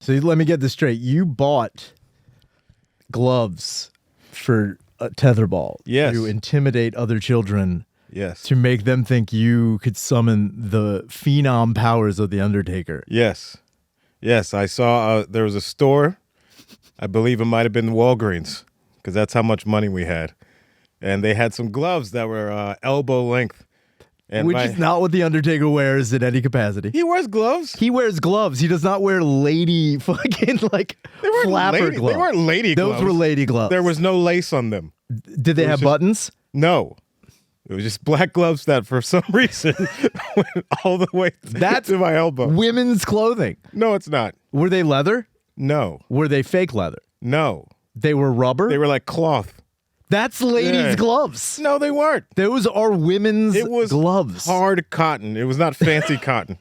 So let me get this straight. You bought gloves for a tetherball to intimidate other children. Yes. To make them think you could summon the phenom powers of the Undertaker. Yes. Yes, I saw there was a store. I believe it might have been Walgreens because that's how much money we had. And they had some gloves that were elbow length. And which is not what the Undertaker wears in any capacity. He wears gloves. He wears gloves. He does not wear lady fucking flapper gloves. They weren't lady gloves. Those were lady gloves. There was no lace on them. Did they have buttons? No. It was just black gloves that for some reason went all the way to my elbow. Women's clothing. No, it's not. Were they leather? No. Were they fake leather? No. They were rubber? They were like cloth. That's ladies' gloves. No, they weren't. Those are women's gloves. Hard cotton. It was not fancy cotton.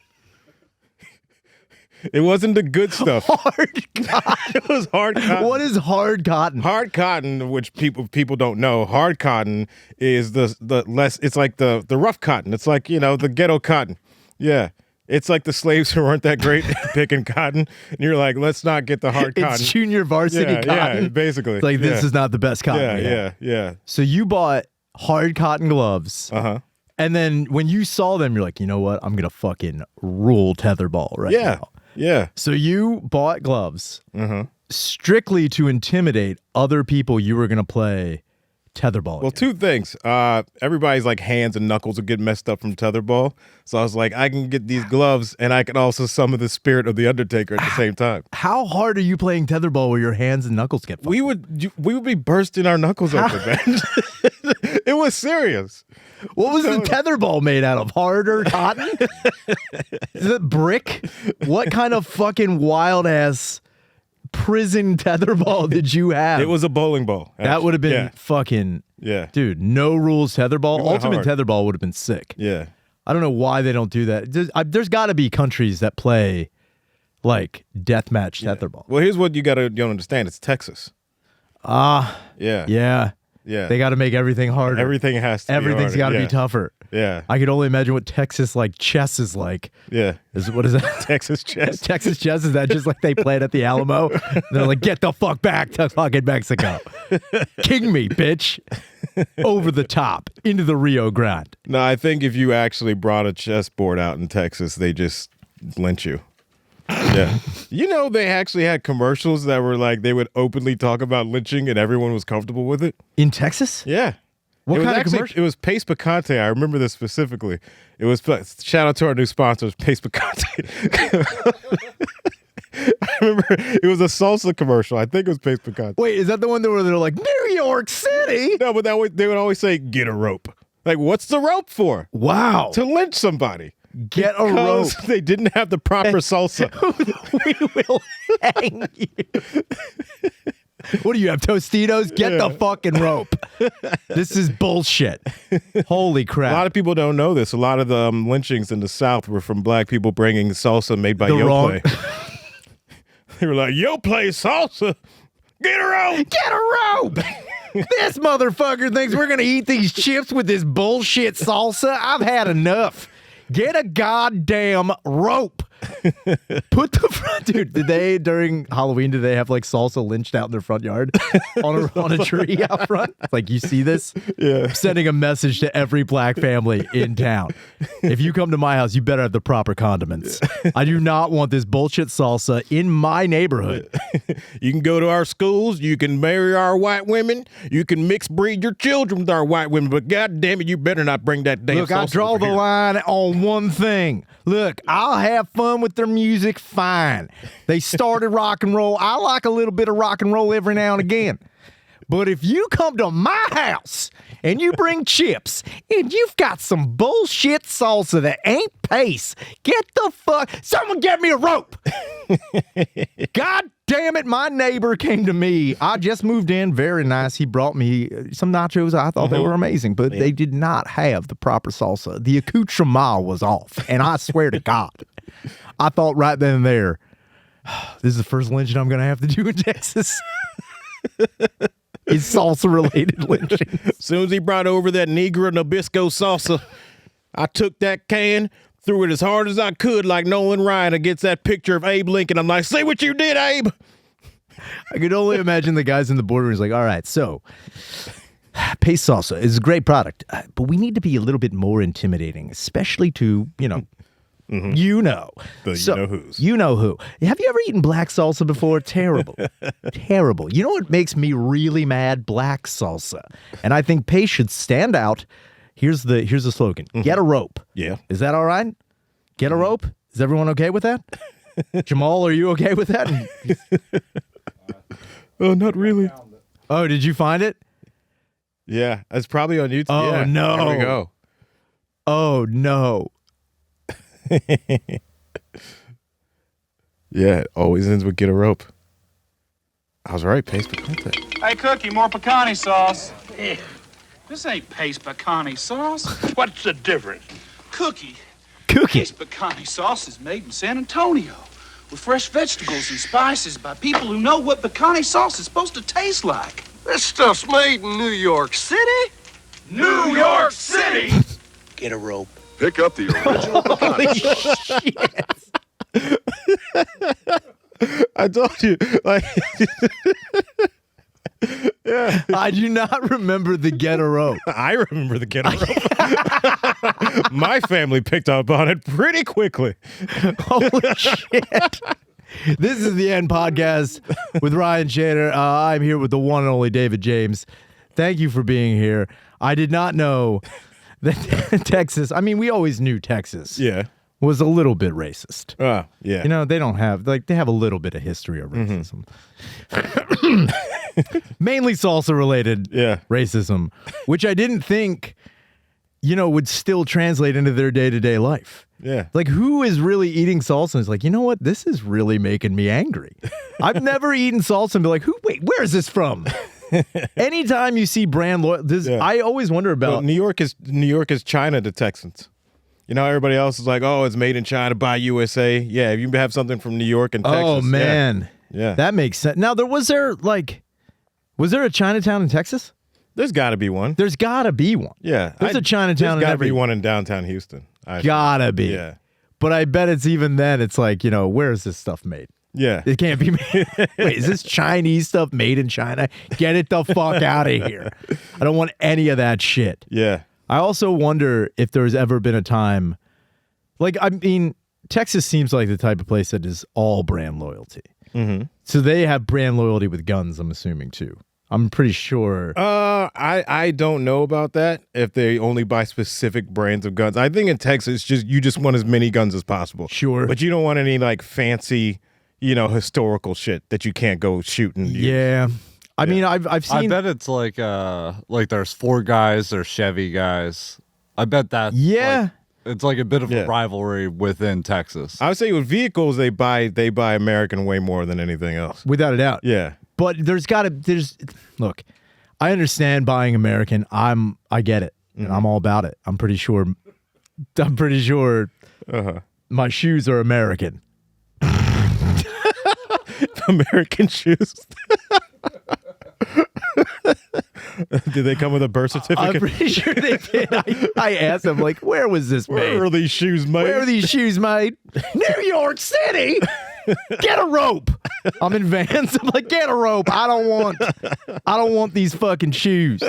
It wasn't the good stuff. Hard cotton. It was hard cotton. What is hard cotton? Hard cotton, which people don't know. Hard cotton is the less. It's like the rough cotton. It's like the ghetto cotton. Yeah. It's like the slaves who weren't that great at picking cotton, and you're like, let's not get the hard cotton. It's junior varsity cotton. Yeah, basically. It's like, this is not the best cotton. Yeah. So you bought hard cotton gloves. Uh-huh. And then when you saw them, you're like, you know what? I'm going to fucking rule tetherball right now. Yeah. So you bought gloves strictly to intimidate other people you were going to play tetherball. Well, two things. Everybody's like hands and knuckles would get messed up from tetherball. So I was like, I can get these gloves and I can also summon the spirit of the Undertaker at the same time. How hard are you playing tetherball where your hands and knuckles get fucked? We would be bursting our knuckles open, man. It was serious. What was the tetherball made out of? Harder cotton? Is it brick? What kind of fucking wild ass prison tetherball did you have? It was a bowling ball. Actually. That would have been fucking dude. No rules tetherball. Ultimate tetherball would have been sick. Yeah, I don't know why they don't do that. There's got to be countries that play like deathmatch tetherball. Well, here's what you don't understand. It's Texas. Yeah. They got to make everything harder. Everything has to. Everything's got to be tougher. Yeah. I could only imagine what Texas chess is like. Yeah. What is that? Texas chess. Texas chess, is that just like they play it at the Alamo? They're like, get the fuck back to fucking Mexico. King me, bitch. Over the top, into the Rio Grande. No, I think if you actually brought a chessboard out in Texas, they just lynch you. Yeah. They actually had commercials that were like, they would openly talk about lynching and everyone was comfortable with it. In Texas? Yeah. What kind of commercial? It was Pace Picante. I remember this specifically. It was, shout out to our new sponsors, Pace Picante. I remember it was a salsa commercial. I think it was Pace Picante. Wait, is that the one where they're like, New York City? No, but they would always say, get a rope. Like, what's the rope for? Wow. To lynch somebody. Get a rope. They didn't have the proper salsa. We will hang you. What do you have, Tostitos? Get the fucking rope. This is bullshit. Holy crap. A lot of people don't know this. A lot of the lynchings in the South were from black people bringing salsa made by Yoplait. They were like, Yoplait salsa. Get a rope. Get a rope. This motherfucker thinks we're going to eat these chips with this bullshit salsa. I've had enough. Get a goddamn rope. Put the front, dude. During Halloween, did they have salsa lynched out in their front yard on a tree out front? It's like, you see this? Yeah. I'm sending a message to every black family in town. If you come to my house, you better have the proper condiments. I do not want this bullshit salsa in my neighborhood. You can go to our schools. You can marry our white women. You can mix breed your children with our white women. But God damn it, you better not bring that damn salsa. Look, I draw the line on one thing. Look, I'll have fun with their music, fine. They started rock and roll. I like a little bit of rock and roll every now and again. But if you come to my house and you bring chips and you've got some bullshit salsa that ain't pace, get the fuck... Someone get me a rope! God damn it, my neighbor came to me. I just moved in, very nice. He brought me some nachos. I thought they were amazing, but they did not have the proper salsa. The accoutrement was off, and I swear to God, I thought right then and there, this is the first lynching I'm going to have to do in Texas. It's salsa-related lynching. As soon as he brought over that Negro Nabisco salsa, I took that can, threw it as hard as I could like Nolan Ryan against that picture of Abe Lincoln. I'm like, say what you did, Abe. I could only imagine the guys in the boardroom is like, all right, so paste salsa is a great product, but we need to be a little bit more intimidating, especially to, you know, Mm-hmm. you know. The So, you know who's. You know who. Have you ever eaten black salsa before? Terrible. Terrible. You know what makes me really mad? Black salsa. And I think paste should stand out. Here's the slogan. Get a rope. Yeah. Is that all right? Get a rope? Is everyone okay with that? Jamal, are you okay with that? Oh, not really. Oh, did you find it? Yeah, it's probably on YouTube. Oh, yeah, no. There we go. Oh, no. Yeah, it always ends with get a rope. I was right, paste picante. Hey, Cookie, more pecani sauce. This ain't paste pecani sauce. What's the difference? Cookie. Cookie. Paste pecani sauce is made in San Antonio with fresh vegetables and spices by people who know what pecani sauce is supposed to taste like. This stuff's made in New York City. New York City! Get a rope. Pick up the original I told you, like, yeah. I do not remember the get a rope. I remember the get a rope. My family picked up on it pretty quickly. Holy shit. This is the End Podcast with Ryan Shader. I'm here with the one and only David James. Thank you for being here. I did not know that Texas, I mean, we always knew Texas Yeah. was a little bit racist. Yeah. You know, they don't have, like, they have a little bit of history of racism. Mainly salsa related Yeah. racism, which I didn't think, you know, would still translate into their day-to-day life. Yeah. Like, who is really eating salsa and is like, you know what? This is really making me angry. I've never eaten salsa and be like, wait, where is this from? Anytime you see brand loyalty, Yeah. I always wonder about. Well, New York is China to Texans. You know, everybody else is like, oh, it's made in China by USA. Yeah, if you have something from New York and Texas. Oh, man. Yeah. That makes sense. Now, was there a Chinatown in Texas? There's got to be one. There's got to be one. Yeah. There's a Chinatown in There's got to every. be one in downtown Houston. Gotta be. Yeah. But I bet it's even then, it's like, you know, where is this stuff made? Yeah. It can't be made. Wait, is this Chinese stuff made in China? Get it the fuck out of here. I don't want any of that shit. Yeah. I also wonder if there's ever been a time, like, I mean, Texas seems like the type of place that is all brand loyalty. Mm-hmm. So they have brand loyalty with guns, I'm assuming, too. I'm pretty sure. I don't know about that. If they only buy specific brands of guns, I think in Texas, you just want as many guns as possible. Sure. But you don't want any like fancy, you know, historical shit that you can't go shoot and use. Yeah. I mean, I've seen. I bet it's like there's Ford guys, there's Chevy guys. I bet that. Yeah. It's like a bit of Yeah. a rivalry within Texas. I would say with vehicles, they buy American way more than anything else. Without a doubt. Yeah. But look, I understand buying American. I get it. And I'm all about it. I'm pretty sure my shoes are American. American shoes. Did they come with a birth I'm certificate? pretty sure they did. I asked them, like, where was this made? Where are these shoes made? Where are these shoes made? New York City. Get a rope. I'm in Vans. I'm like, get a rope. I don't want these fucking shoes.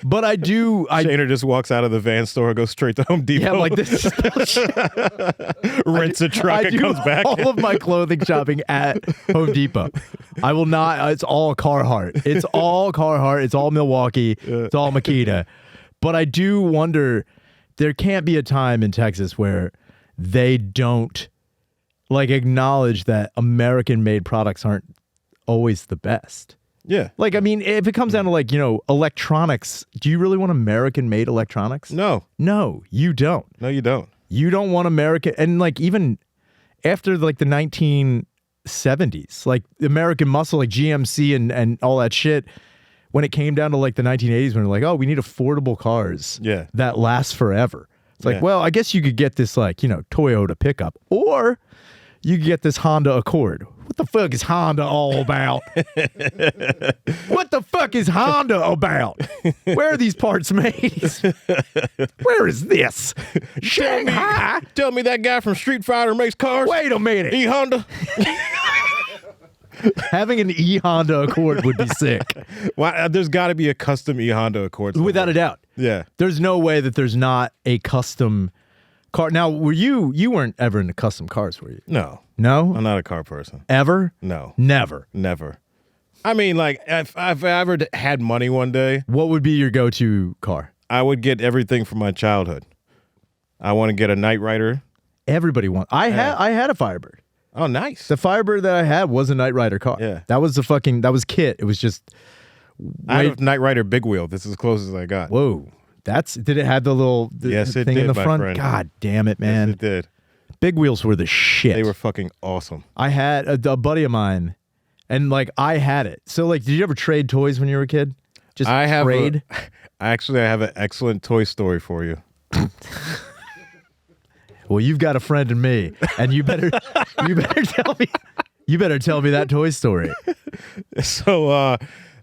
But I do. Shaner just walks out of the van store, goes straight to Home Depot. Yeah, I'm like, this is bullshit. rents a truck I and do comes back. all of my clothing shopping at Home Depot. I will not. It's all Carhartt. It's all Carhartt. It's all Milwaukee. It's all Makita. But I do wonder, there can't be a time in Texas where they don't like acknowledge that American-made products aren't always the best. Yeah. Like, I mean, if it comes down to, like, you know, electronics, do you really want American-made electronics? No, No, you don't. you don't. You don't want American, and like even after like the 1970s, like American Muscle, like GMC and all that shit, when it came down to like the 1980s, when we're like, oh, we need affordable cars Yeah. that last forever. It's like, Yeah. well, I guess you could get this like, you know, Toyota pickup, or you could get this Honda Accord, What the fuck is Honda all about? What the fuck is Honda about? Where are these parts made? Where is this? Shanghai? Tell me that guy from Street Fighter makes cars. Wait a minute. E Honda. Having an E Honda Accord would be sick. Why? There's got to be a custom E Honda Accord. somewhere. Without a doubt. Yeah. There's no way that there's not a custom car. Now, were you weren't ever into custom cars, were you? No. No? I'm not a car person. Ever? No. Never. Never. I mean, like, if I've ever had money one day, What would be your go-to car? I would get everything from my childhood. I want to get a Knight Rider. Everybody wants. I had a Firebird. Oh, nice. The Firebird that I had was a Knight Rider car. Yeah. That was kit. It was just I had a Knight Rider big wheel. This is as close as I got. whoa. Did it have the little Yes, it thing in did, the my front? friend. God damn it, man. Yes, it did. Big wheels were the shit. They were fucking awesome. I had a buddy of mine, and like I had it. So like, did you ever trade toys when you were a kid? Just I have trade. I have an excellent toy story for you. Well, you've got a friend in me, and you better tell me. You better tell me that toy story. So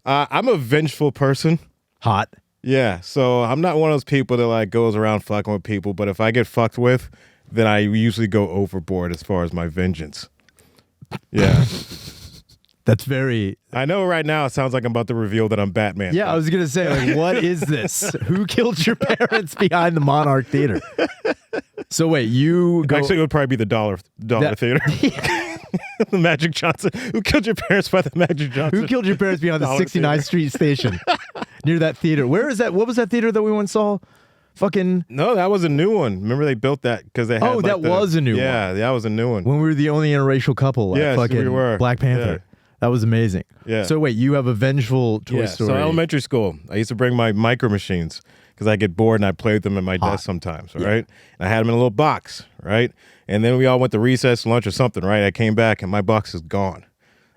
I'm a vengeful person. Hot. Yeah, so I'm not one of those people that like goes around fucking with people, but if I get fucked with, then I usually go overboard as far as my vengeance. Yeah. That's very. I know right now it sounds like I'm about to reveal that I'm Batman. Yeah, I was gonna say, like, what is this? Who killed your parents behind the Monarch Theater? So wait, you go. Actually, it would probably be the Dollar Theater. The Magic Johnson. Who killed your parents by the Magic Johnson? Who killed your parents behind the Dollar 69th Theater. Street station near that theater? Where is that? What was that theater that we once saw? Fucking No, that was a new one. Remember they built that because they had. Oh, like, that was a new one. Yeah, that was a new one. when we were the only interracial couple. At Yes, fucking we were. Black Panther. Yeah. That was amazing. Yeah. So wait, you have a vengeful Toy Yeah, Story. so elementary school, I used to bring my micro machines because I get bored and I play with them at my Hot. desk sometimes, right? And I had them in a little box, right? And then we all went to recess, lunch or something, right? I came back and my box is gone.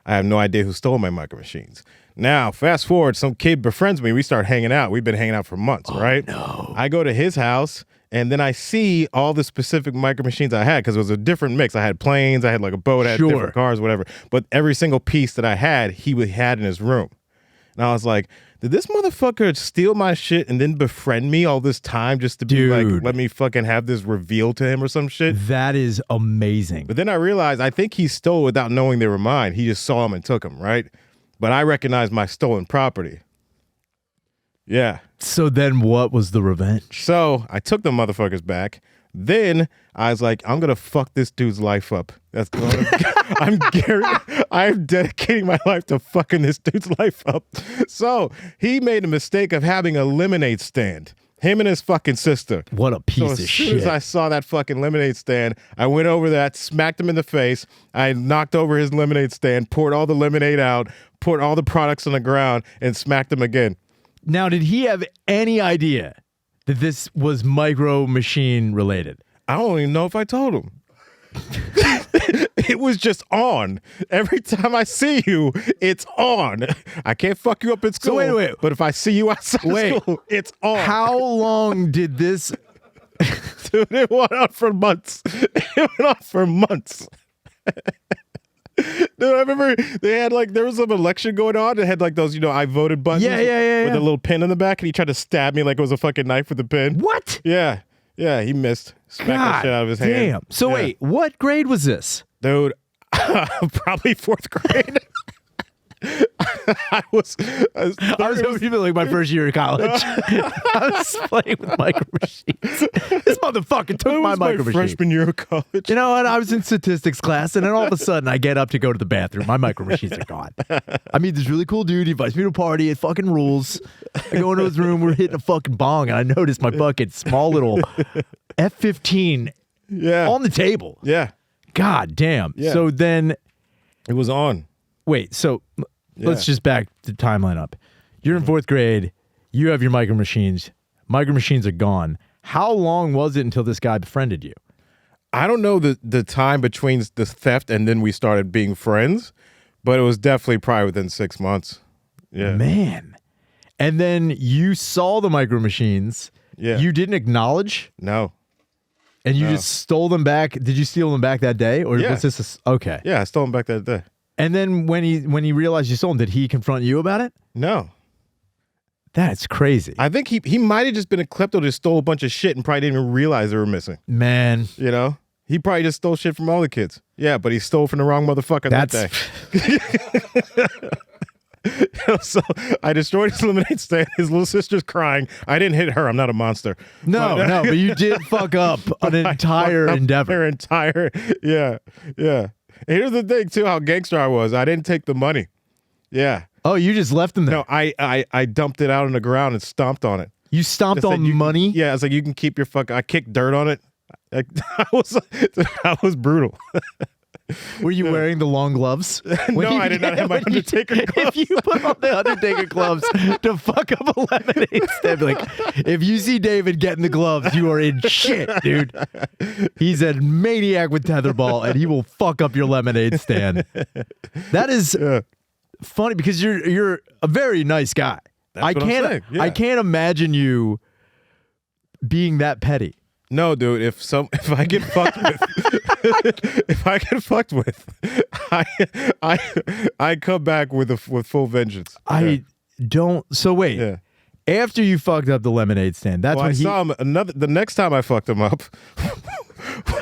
I have no idea who stole my micro machines. Now, fast forward, some kid befriends me. We start hanging out. We've been hanging out for months, right? No. I go to his house and then I see all the specific micro machines I had because it was a different mix. I had planes, I had like a boat, I had Sure. different cars, whatever. But every single piece that I had, he had in his room. And I was like, did this motherfucker steal my shit and then befriend me all this time just to be like, Dude. let me fucking have this revealed to him or some shit? That is amazing. But then I realized I think he stole without knowing they were mine. He just saw them and took them, right? But I recognized my stolen property. Yeah. So then, what was the revenge? So I took the motherfuckers back. Then I was like, I'm gonna fuck this dude's life up. That's I'm dedicating my life to fucking this dude's life up. So he made a mistake of having a lemonade stand. Him and his fucking sister. What a So piece as of soon shit. as I saw that fucking lemonade stand, I went over that, smacked him in the face. I knocked over his lemonade stand, poured all the lemonade out, poured all the products on the ground, and smacked him again. Now, did he have any idea that this was micro machine related? I don't even know if I told him. It was just on. Every time I see you, it's on. I can't fuck you up at school. wait. But if I see you outside of school, it's on. How long did this? Dude, it went on for months. It went on for months. Dude, I remember they had like, there was some election going on. It had like those, I voted buttons. Yeah. With a little pin in the back, and he tried to stab me like it was a fucking knife with a pin. What? Yeah. Yeah, he missed. Smacked the God shit out of his damn. hand. So Yeah. wait, what grade was this? Dude, probably fourth grade. I was hoping to be like my first year of college. I was playing with micro machines. This motherfucker took my micro machine. freshman year of college. You know what? I was in statistics class, and then all of a sudden, I get up to go to the bathroom. My micro machines are gone. I meet this really cool dude. He invites me to a party. It fucking rules. I go into his room. We're hitting a fucking bong, and I notice my fucking small little F-15 Yeah. on the table. Yeah. God damn. Yeah. So then, It was on. wait. So let's Yeah. just back the timeline up. You're in fourth grade. You have your micro machines. Micro machines are gone. How long was it until this guy befriended you? I don't know the time between the theft and then we started being friends, but it was definitely probably within 6 months. Yeah. Man. And then you saw the micro machines. Yeah. You didn't acknowledge, No. and you just stole them back. Did you steal them back that day, or Yeah. was this okay? Yeah, I stole him back that day. And then when he realized you stole them, did he confront you about it? No. That's crazy. I think he might have just been a klepto that stole a bunch of shit and probably didn't even realize they were missing. Man. You know? He probably just stole shit from all the kids. Yeah, but he stole from the wrong motherfucker that day. So I destroyed his lemonade stand. His little sister's crying. I didn't hit her. I'm not a monster. No, but you did fuck up an entire endeavor. Their entire, yeah. And here's the thing, too, how gangster I was. I didn't take the money. Yeah. Oh, you just left them there. No, I dumped it out on the ground and stomped on it. You stomped on money? Yeah, it's like, you can keep your I kicked dirt on it. I was brutal. Were you wearing the long gloves? No, I did not have my Undertaker gloves. If you put on the Undertaker gloves to fuck up a lemonade stand, like, if you see David getting the gloves, you are in shit, dude. He's a maniac with tetherball, and he will fuck up your lemonade stand. That is funny because you're a very nice guy. That's what I'm saying. Yeah. I can't imagine you being that petty. No, dude. If I get fucked with, I come back with full vengeance. I don't. So wait. Yeah. After you fucked up the lemonade stand, that's when I saw him the next time I fucked him up.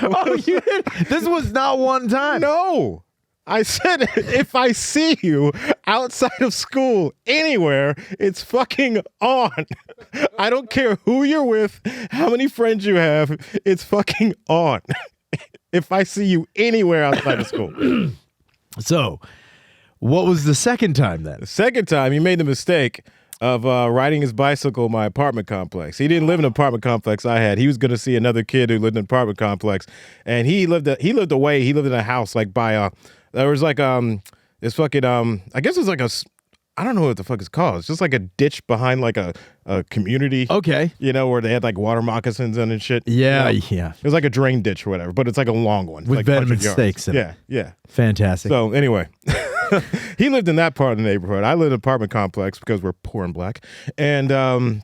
Oh, you did? This was not one time. No. I said, if I see you outside of school anywhere, it's fucking on. I don't care who you're with, how many friends you have, it's fucking on. If I see you anywhere outside of school. So, what was the second time then? The second time, he made the mistake of riding his bicycle in my apartment complex. He didn't live in an apartment complex I had. He was going to see another kid who lived in an apartment complex, and he lived away. He lived in a house like by there was like this fucking I guess it was like I don't know what the fuck it's called. It's just like a ditch behind like a community. Okay. You know, where they had like water moccasins in and shit. Yeah, you know? yeah. It was like a drain ditch or whatever, but it's like a long one. With like venomous snakes in it. Yeah. Fantastic. So anyway, he lived in that part of the neighborhood. I lived in an apartment complex because we're poor and black. And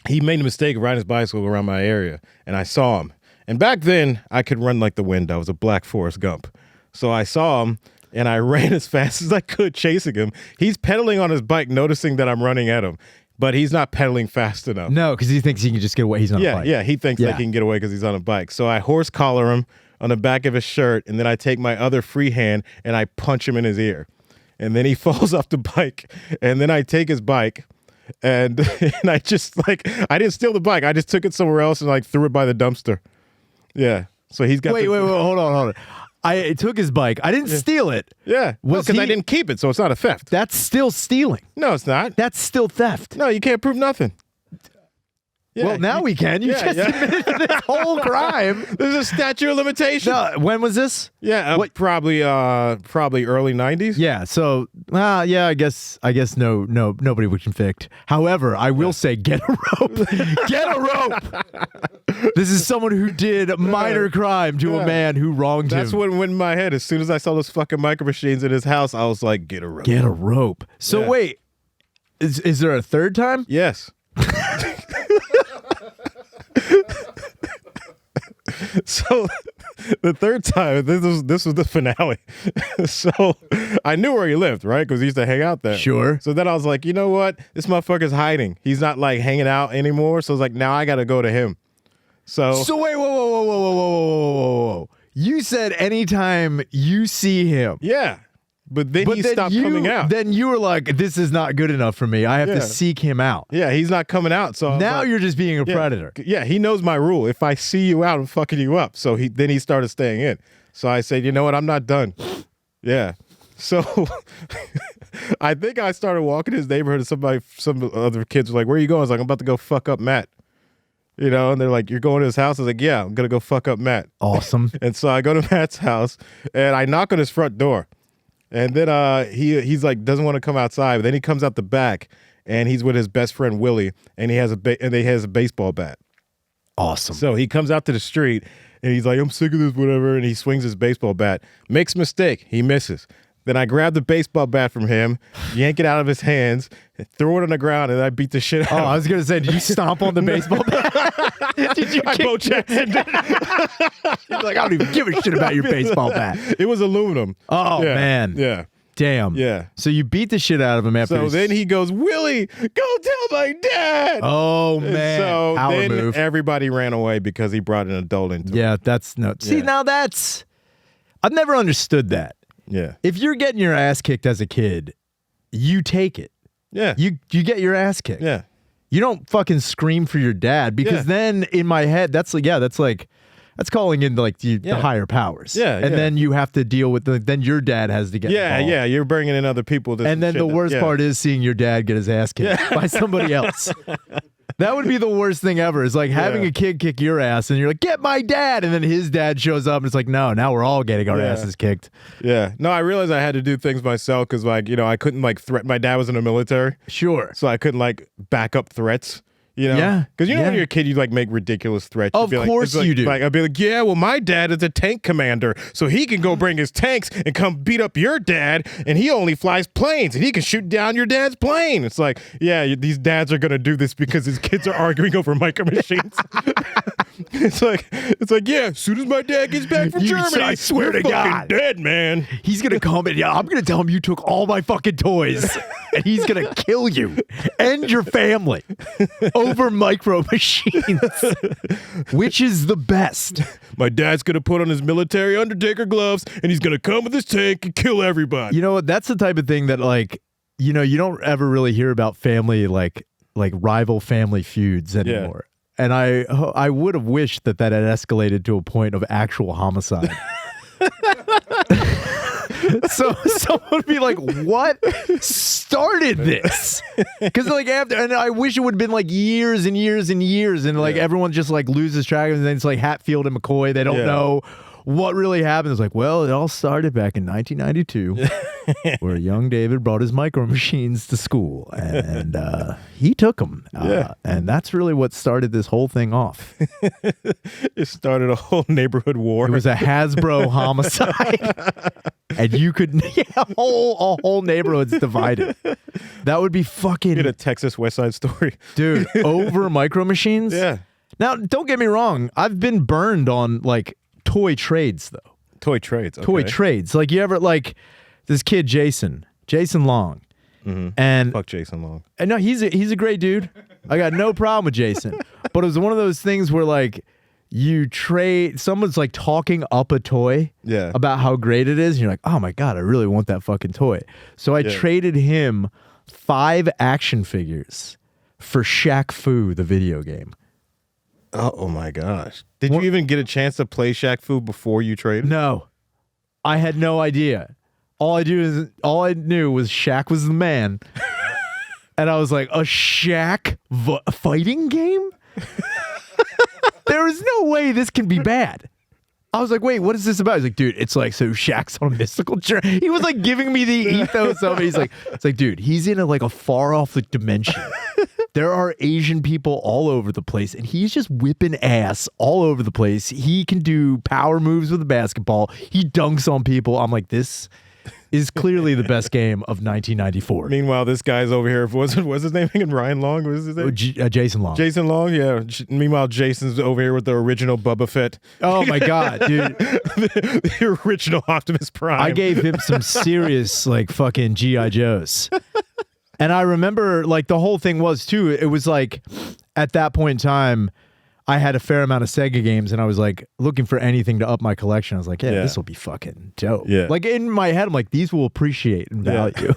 he made a mistake of riding his bicycle around my area, and I saw him. And back then, I could run like the wind. I was a black Forrest Gump. So I saw him, and I ran as fast as I could, chasing him. He's pedaling on his bike, noticing that I'm running at him, but he's not pedaling fast enough. No, because he thinks he can just get away. He's on a bike. Yeah, he thinks that he can get away because he's on a bike. So I horse collar him on the back of his shirt, and then I take my other free hand, and I punch him in his ear. And then he falls off the bike, and then I take his bike, and I just, like, I didn't steal the bike. I just took it somewhere else and, like, threw it by the dumpster. Yeah. So he's got Wait, hold on. I took his bike. I didn't steal it. Yeah. Because I didn't keep it, so it's not a theft. That's still stealing. No, it's not. That's still theft. No, you can't prove nothing. Yeah, well, now we can. You just admitted to this whole crime. There's a statute of limitation. No, when was this? Yeah, probably early 90s. Yeah. So, I guess nobody would convict. However, I will say, get a rope. Get a rope. This is someone who did minor crime to a man who wronged him. That's what went in my head. As soon as I saw those fucking micro machines in his house, I was like, get a rope. Get a rope. So wait, is there a third time? Yes. So the third time, this was the finale. So I knew where he lived, right? Because he used to hang out there. Sure. So then I was like, you know what? This motherfucker's hiding. He's not like hanging out anymore. So I was like, now I got to go to him. So wait, whoa. You said anytime you see him. Yeah. But then he stopped coming out. Then you were like, this is not good enough for me. I have to seek him out. Yeah, he's not coming out. So now you're just being a predator. Yeah, he knows my rule. If I see you out, I'm fucking you up. So then he started staying in. So I said, you know what? I'm not done. Yeah. So I think I started walking his neighborhood and some other kids were like, where are you going? I was like, I'm about to go fuck up Matt. You know, and they're like, you're going to his house? I was like, yeah, I'm going to go fuck up Matt. Awesome. And so I go to Matt's house and I knock on his front door. And then he's like doesn't want to come outside, but then he comes out the back and he's with his best friend Willie, and he has a baseball bat. Awesome. So he comes out to the street and he's like, I'm sick of this, whatever, and he swings his baseball bat, makes a mistake, he misses. Then I grab the baseball bat from him, yank it out of his hands, throw it on the ground, and I beat the shit out of him. I was going to say, did you stomp on the baseball bat? Did you I Bo Jackson did. He's like, I don't even give a shit about your baseball bat. It was aluminum. Oh, man. Yeah. Damn. Yeah. So you beat the shit out of him after. So then he goes, Willie, go tell my dad. Oh And man. so Power then move. everybody ran away because he brought an adult into it. Yeah, that's no. See, Yeah. now I've never understood that. Yeah. If you're getting your ass kicked as a kid, you take it. Yeah. You get your ass kicked. Yeah. You don't fucking scream for your dad because Yeah. then in my head that's calling in like the higher powers. Yeah, and yeah. then you have to deal with then your dad has to get Yeah, involved. yeah. You're bringing in other people. And then the worst part is seeing your dad get his ass kicked by somebody else. That would be the worst thing ever. Is like having a kid kick your ass and you're like, get my dad. And then his dad shows up and it's like, no, now we're all getting our asses kicked. Yeah. No, I realized I had to do things myself because, like, you know, I couldn't, like, threaten. My dad was in the military. Sure. So I couldn't, like, back up threats. You know? Yeah, Because you know when yeah. you're a kid, you, like, make ridiculous threats. Of You'd be like- course it's like- you do. Like, I'd be like, yeah, well, my dad is a tank commander, so he can go bring his tanks and come beat up your dad, and he only flies planes, and he can shoot down your dad's plane. It's like, yeah, these dads are going to do this because his kids are arguing over micro machines. It's like, yeah, as soon as my dad gets back from Germany, I swear you're to fucking God. dead, man. He's gonna come and I'm gonna tell him you took all my fucking toys, and he's gonna kill you and your family over micro machines. Which is the best? My dad's going to put on his military Undertaker gloves, and he's going to come with his tank and kill everybody. You know what? That's the type of thing that, like, you know, you don't ever really hear about family like rival family feuds anymore. And I would have wished that had escalated to a point of actual homicide. So someone would be like, what started this? Because like after, and I wish it would have been like years and years and years, and like everyone just like loses track of it, and then it's like Hatfield and McCoy, they don't know what really happened. It's like, well, it all started back in 1992 where young David brought his micro machines to school and he took them. And that's really what started this whole thing off. It started a whole neighborhood war. It was a Hasbro homicide. And you could, a whole neighborhood's divided. That would be fucking. Get a Texas West Side Story. Dude, over micro machines? Yeah. Now, don't get me wrong. I've been burned on like toy trades, though. Toy trades. Okay. Toy trades. Like, you ever, like, this kid, Jason Long. Mm-hmm. And Fuck Jason Long. And no, he's a great dude. I got no problem with Jason. But it was one of those things where like you trade, someone's like talking up a toy about how great it is. And you're like, oh my God, I really want that fucking toy. So I traded him 5 action figures for Shaq Fu, the video game. Oh my gosh. Did you even get a chance to play Shaq Fu before you traded? No. I had no idea. All I knew was Shaq was the man. And I was like, a Shaq fighting game? There is no way this can be bad. I was like, wait, what is this about? He's like, dude, it's like, so Shaq's on a mystical journey. He was like giving me the ethos of it. He's like, it's like, dude, he's in a far off dimension. There are Asian people all over the place, and he's just whipping ass all over the place. He can do power moves with a basketball. He dunks on people. I'm like, this is clearly the best game of 1994. Meanwhile, this guy's over here. What's his name again? Ryan Long? What is his name? Jason Long. Jason Long, yeah. Meanwhile, Jason's over here with the original Boba Fett. Oh my God, dude. The original Optimus Prime. I gave him some serious fucking G.I. Joes. And I remember the whole thing was too, it was like at that point in time, I had a fair amount of Sega games and I was like looking for anything to up my collection. I was like, yeah, this will be fucking dope. Yeah. Like in my head, I'm like, these will appreciate in value.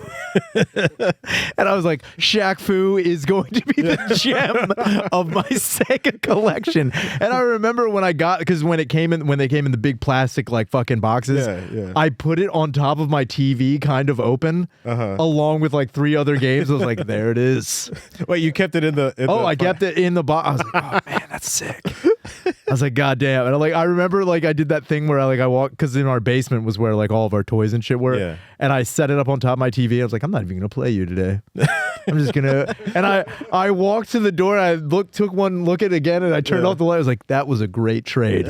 And I was like, Shaq Fu is going to be the gem of my Sega collection. And I remember when because when they came in the big plastic fucking boxes, I put it on top of my TV kind of open along with 3 other games. I was like, there it is. Wait, you kept it in the I kept it in the box. I was like, oh man, that's sick. I was like, God damn. And I remember I did that thing where I walked, because in our basement was where all of our toys and shit were. Yeah. And I set it up on top of my TV. I was like, I'm not even gonna play you today. I'm just gonna. And I walked to the door. And I took one look at it again, and I turned off the light. I was like, that was a great trade.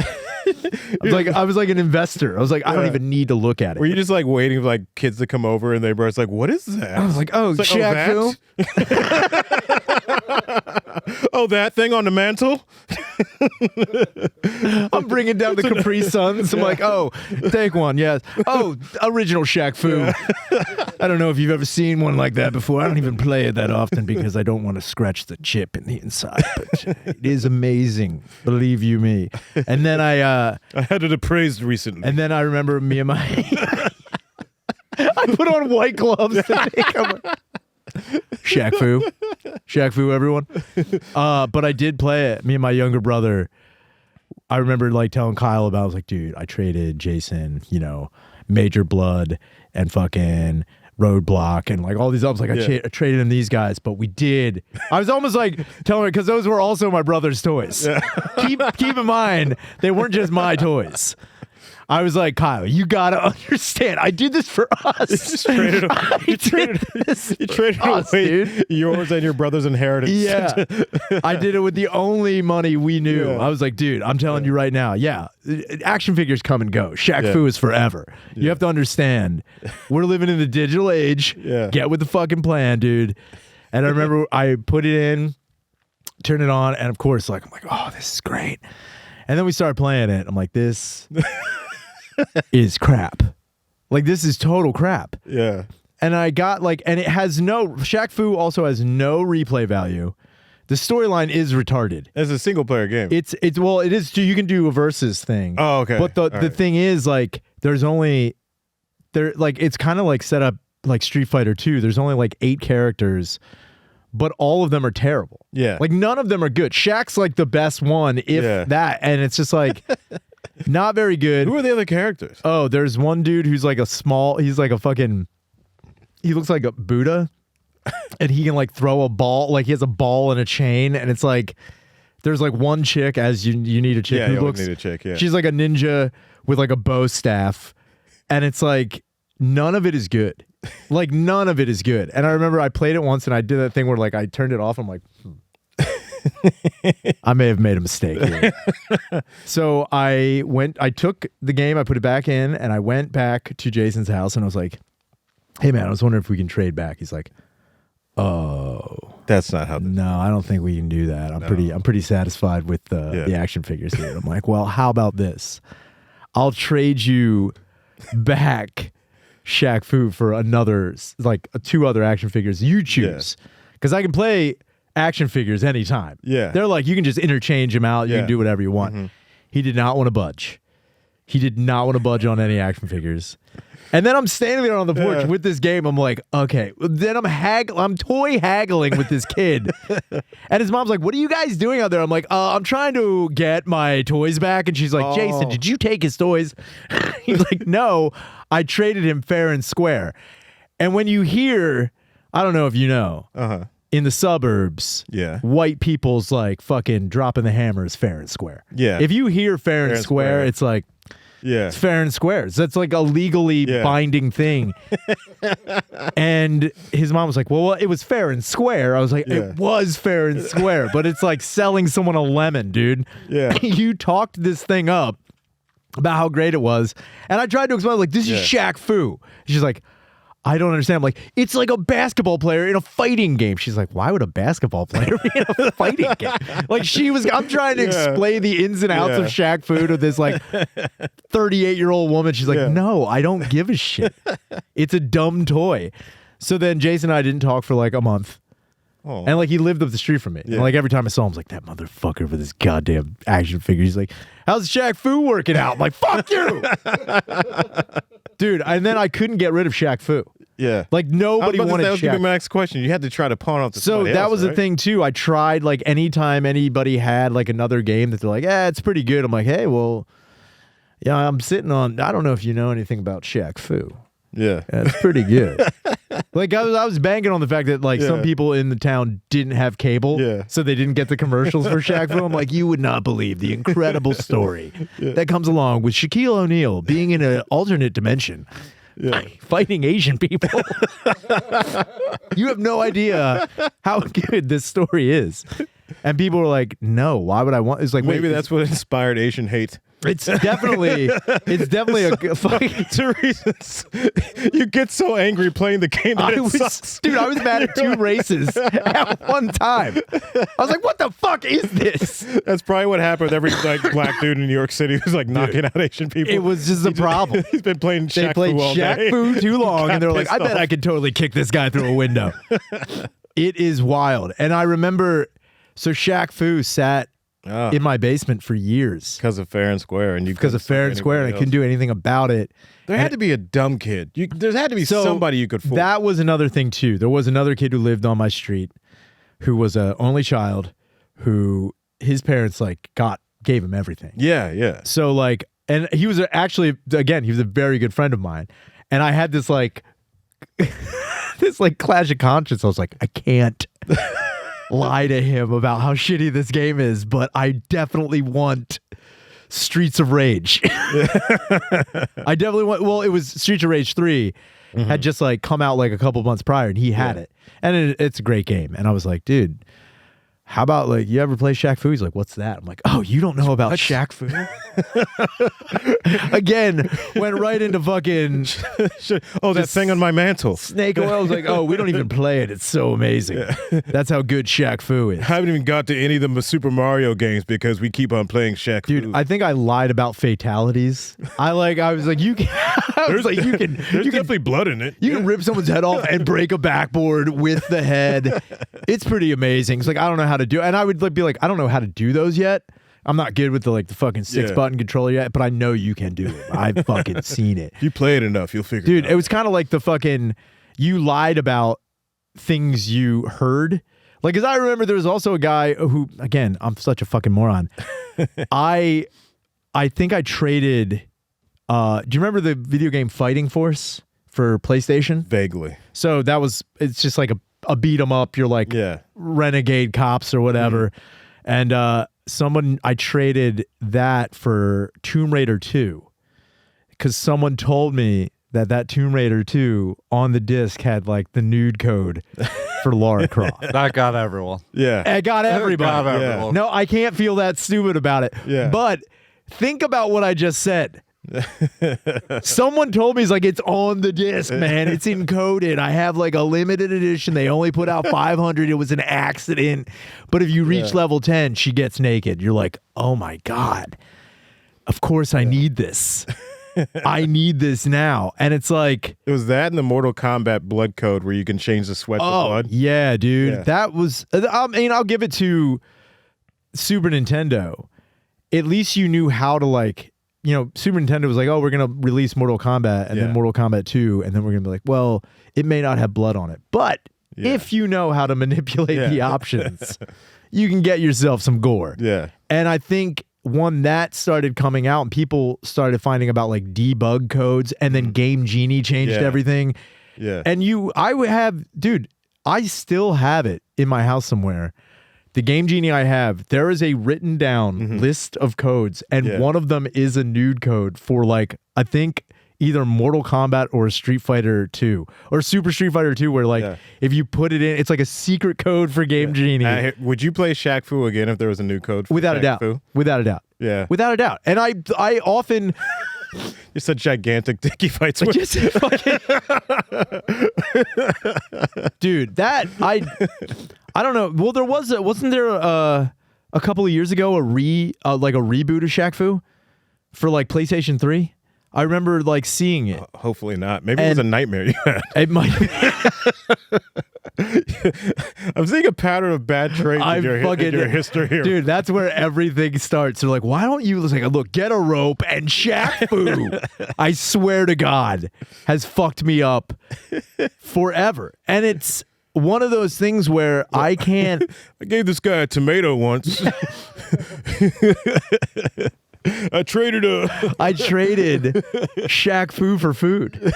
I was like an investor. I was like, I don't even need to look at it. Were you just waiting for kids to come over and they were like, what is that? I was like, oh, It's Shaq Fu. Oh, that thing on the mantle? I'm bringing down the Capri Suns. I'm like, oh, take one, yes. Oh, original Shaq Fu. I don't know if you've ever seen one like that before. I don't even play it that often because I don't want to scratch the chip in the inside. But it is amazing, believe you me. And then I had it appraised recently. and then I remember me and my I put on white gloves to make them. Shaq Fu, everyone. But I did play it. Me and my younger brother. I remember like telling Kyle about. I was like, dude, I traded Jason, Major Blood and fucking Roadblock and like all these. I was like, I traded him these guys, but we did. I was almost like telling her because those were also my brother's toys. Yeah. Keep in mind they weren't just my toys. I was like, Kyle, you gotta understand. I did this for us. You traded away yours and your brother's inheritance. Yeah. I did it with the only money we knew. Yeah. I was like, dude, I'm telling you right now. Yeah. Action figures come and go. Shaq Fu is forever. Yeah. You have to understand. We're living in the digital age. Yeah. Get with the fucking plan, dude. And I remember I put it in, turned it on, and of course, I'm like, oh, this is great. And then we started playing it. I'm like, this is crap. Like, this is total crap. Yeah. And I got and it has Shaq Fu also has no replay value. The storyline is retarded. It's a single player game. It is too. You can do a versus thing. Oh, okay. But the thing is there's only it's kind of like set up like Street Fighter 2. There's only 8 characters, but all of them are terrible. Yeah. None of them are good. Shaq's the best one, if that, and it's just not very good. Who are the other characters? Oh, there's one dude who's he's like a fucking, he looks like a Buddha, and he can throw a ball, he has a ball and a chain, and it's there's one chick, as you need a chick who looks, need a chick, yeah. She's like a ninja with a bow staff, and it's none of it is good. None of it is good. And I remember I played it once and I did that thing where I turned it off. I'm like, I may have made a mistake here. So I took the game, I put it back in, and I went back to Jason's house and I was like, hey man, I was wondering if we can trade back. He's like, oh, that's not how. No, I don't think we can do that. I'm pretty satisfied with the action figures here. I'm like, well, how about this? I'll trade you back Shaq Fu for another 2 other action figures. You choose, because I can play action figures anytime. Yeah, they're you can just interchange them out. You can do whatever you want. Mm-hmm. He did not want to budge. He did not want to budge on any action figures. And then I'm standing there on the porch with this game. I'm like, okay. Then I'm toy haggling with this kid. And his mom's like, what are you guys doing out there? I'm like, I'm trying to get my toys back. And she's like, Jason, did you take his toys? He's like, no, I traded him fair and square. And when you hear, I don't know if you know, in the suburbs, white people's fucking dropping the hammers fair and square. Yeah. If you hear fair and square, it's it's fair and square. So that's a legally binding thing. And his mom was like, well, it was fair and square. I was like, it was fair and square, but it's selling someone a lemon, dude. Yeah. You talked this thing up about how great it was. And I tried to explain, this is Shaq Fu. She's like, I don't understand. I'm like, it's like a basketball player in a fighting game. She's like, why would a basketball player be in a fighting game? I'm trying to explain the ins and outs of Shaq Fu to this 38-year-old woman. She's like, no, I don't give a shit. It's a dumb toy. So then Jason and I didn't talk for a month. Oh. And he lived up the street from me. Yeah. And every time I saw him, I was like, that motherfucker with his goddamn action figure. He's like, how's Shaq Fu working out? I'm like, fuck you. Dude, and then I couldn't get rid of Shaq Fu. Yeah. Nobody wanted That would Shaq. be my next question. You had to try to pawn off to somebody that else, was right? the thing, too. I tried, anytime anybody had, another game that they're like, it's pretty good. I'm like, hey, well, I'm sitting on, I don't know if you know anything about Shaq Fu. Yeah. It's pretty good. I was banking on the fact that some people in the town didn't have cable, so they didn't get the commercials for Shaq Fu. I'm like, you would not believe the incredible story that comes along with Shaquille O'Neal being in an alternate dimension, fighting Asian people. You have no idea how good this story is. And people were like, no, why would I want? It's maybe that's what inspired Asian hate. It's definitely a fucking. Two reasons. You get so angry playing the game that it sucks. Dude, I was mad at 2 races at one time. I was like, what the fuck is this? That's probably what happened with every like black dude in New York City who's like knocking out Asian people. It was just a problem. He's been playing They Shaq played Fu all day. Shaq Fu too long, and they're like, I pissed bet I off. could totally kick this guy through a window. It is wild. And I remember, so Shaq Fu sat in my basement for years. Because of Fair and Square. And Because of Fair and Square, and I couldn't do anything about it. There had to be a dumb kid. There had to be somebody you could fool. That was another thing, too. There was another kid who lived on my street who was an only child who his parents, like, gave him everything. Yeah, yeah. So, like, and he was actually, again, he was a very good friend of mine. And I had this, like, this, like, clash of conscience. I was like, I can't lie to him about how shitty this game is, but I definitely want Streets of Rage. I definitely want, well, it was Streets of Rage 3 had just, like, come out, like, a couple months prior, and he had it. And it's a great game. And I was like, dude, how about, like, you ever play Shaq Fu? He's like, what's that? I'm like, oh, you don't know about Shaq Fu? Again, went right into fucking that thing on my mantle. snake oil. I was like, oh, we don't even play it. It's so amazing. That's how good Shaq Fu is. I haven't even got to any of the Super Mario games because we keep on playing Shaq Fu. Dude, I think I lied about fatalities. I was like, you can. I was like, you can. There's You can. definitely blood in it. You can rip someone's head off and break a backboard with the head. It's pretty amazing. It's like, I don't know how to do it. And I would like, be like, I don't know how to do those yet. I'm not good with the fucking 6-button controller yet, but I know you can do it. I've fucking seen it. If you play it enough, you'll figure Dude, it out. it was kind of like the fucking, you lied about things you heard. Like, because I remember there was also a guy who, again, I'm such a fucking moron. I think I traded, do you remember the video game Fighting Force for PlayStation? Vaguely. So it's just like a beat 'em up. You're like renegade cops or whatever. And I traded that for Tomb Raider 2 because someone told me that Tomb Raider 2 on the disc had like the nude code for Lara Croft. That got everyone. Yeah. It got everybody. Got everyone. No, I can't feel that stupid about it. Yeah. But think about what I just said. Someone told me, it's like, it's on the disc, man. It's encoded. I have like a limited edition. They only put out 500. It was an accident. But if you reach level 10, she gets naked. You're like, oh my God. Of course I need this. I need this now. And it's like, It was that and the Mortal Kombat blood code where you can change the sweat to blood. yeah, dude. Yeah. That was, I mean, I'll give it to Super Nintendo. At least you knew how to, like, you know, Super Nintendo was like, oh, we're going to release Mortal Kombat and then Mortal Kombat 2. And then we're going to be like, well, it may not have blood on it. But if you know how to manipulate the options, you can get yourself some gore. Yeah. And I think when that started coming out and people started finding about like debug codes, and then Game Genie changed everything. Yeah. And I would have, dude, I still have it in my house somewhere. The Game Genie I have, there is a written down list of codes, and one of them is a nude code for, like, I think either Mortal Kombat or Street Fighter 2 or Super Street Fighter 2, where like if you put it in, it's like a secret code for Game Genie. Would you play Shaq Fu again if there was a new code for Without Shaq a doubt. Fu? Without a doubt. Yeah. Without a doubt. And I often You're such gigantic dick he fights with. just fucking dude, that I don't know. Well, wasn't there a couple of years ago like a reboot of Shaq Fu for like PlayStation 3? I remember like seeing it. Hopefully not. Maybe it was a nightmare you had. It might be. I'm seeing a pattern of bad traits in your history here. Dude, that's where everything starts. They're like, why don't you look, get a rope and Shaq Fu, I swear to God, has fucked me up forever. And it's one of those things where I can't. I gave this guy a tomato once. I traded Shaq Fu for food.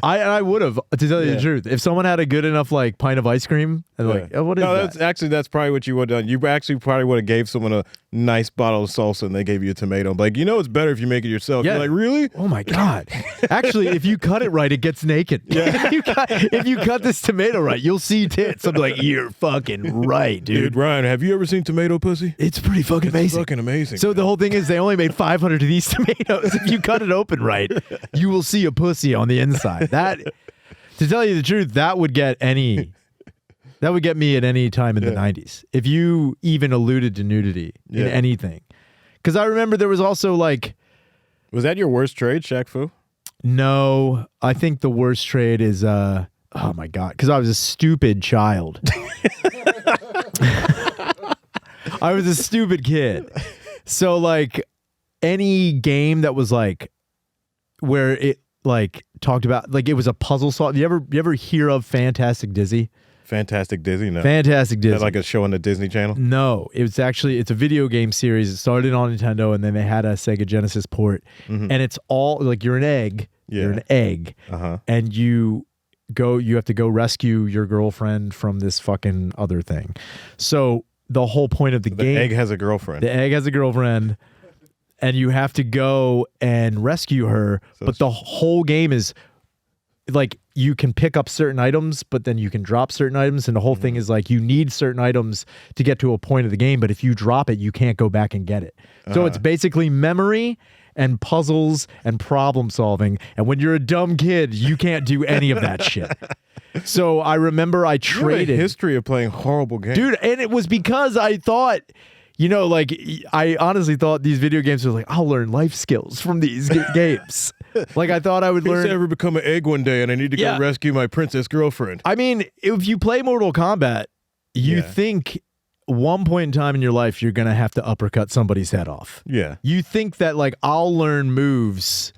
I would have, to tell you the truth. If someone had a good enough pint of ice cream, and like, oh, what is that? That's probably what you would have done. You actually probably would have gave someone nice bottle of salsa and they gave you a tomato. I'm like, it's better if you make it yourself. Yeah. You're like, really? Oh my God. Actually, if you cut it right, it gets naked. Yeah. if you cut this tomato right, you'll see tits. I'm like, you're fucking right, dude. Ryan, have you ever seen tomato pussy? It's pretty fucking amazing. Fucking amazing. So the whole thing is they only made 500 of these tomatoes. If you cut it open right, you will see a pussy on the inside. That, to tell you the truth, that would get me at any time in the 90s. If you even alluded to nudity in anything. Because I remember there was also like... Was that your worst trade, Shaq Fu? No, I think the worst trade is... oh my God. Because I was a stupid child. I was a stupid kid. So like any game that was like... where it like talked about... like it was a puzzle solve. You ever hear of Fantastic Dizzy? Fantastic Disney, no. Fantastic Disney. Is that like a show on the Disney Channel? No, it's a video game series. It started on Nintendo, and then they had a Sega Genesis port. And it's all like you're an egg. Yeah. You're an egg, and you have to go rescue your girlfriend from this fucking other thing. So the whole point of the game, the egg has a girlfriend. The egg has a girlfriend, and you have to go and rescue her. So but the whole game is like you can pick up certain items, but then you can drop certain items. And the whole thing is like you need certain items to get to a point of the game. But if you drop it, you can't go back and get it. So it's basically memory and puzzles and problem solving. And when you're a dumb kid, you can't do any of that shit. So I remember I traded. You have a history of playing horrible games. Dude, and it was because I thought... like I honestly thought these video games were like, I'll learn life skills from these games. Like I thought I would learn. I ever become an egg one day and I need to go rescue my princess girlfriend. I mean, if you play Mortal Kombat, you think one point in time in your life you're going to have to uppercut somebody's head off. Yeah. You think that like I'll learn moves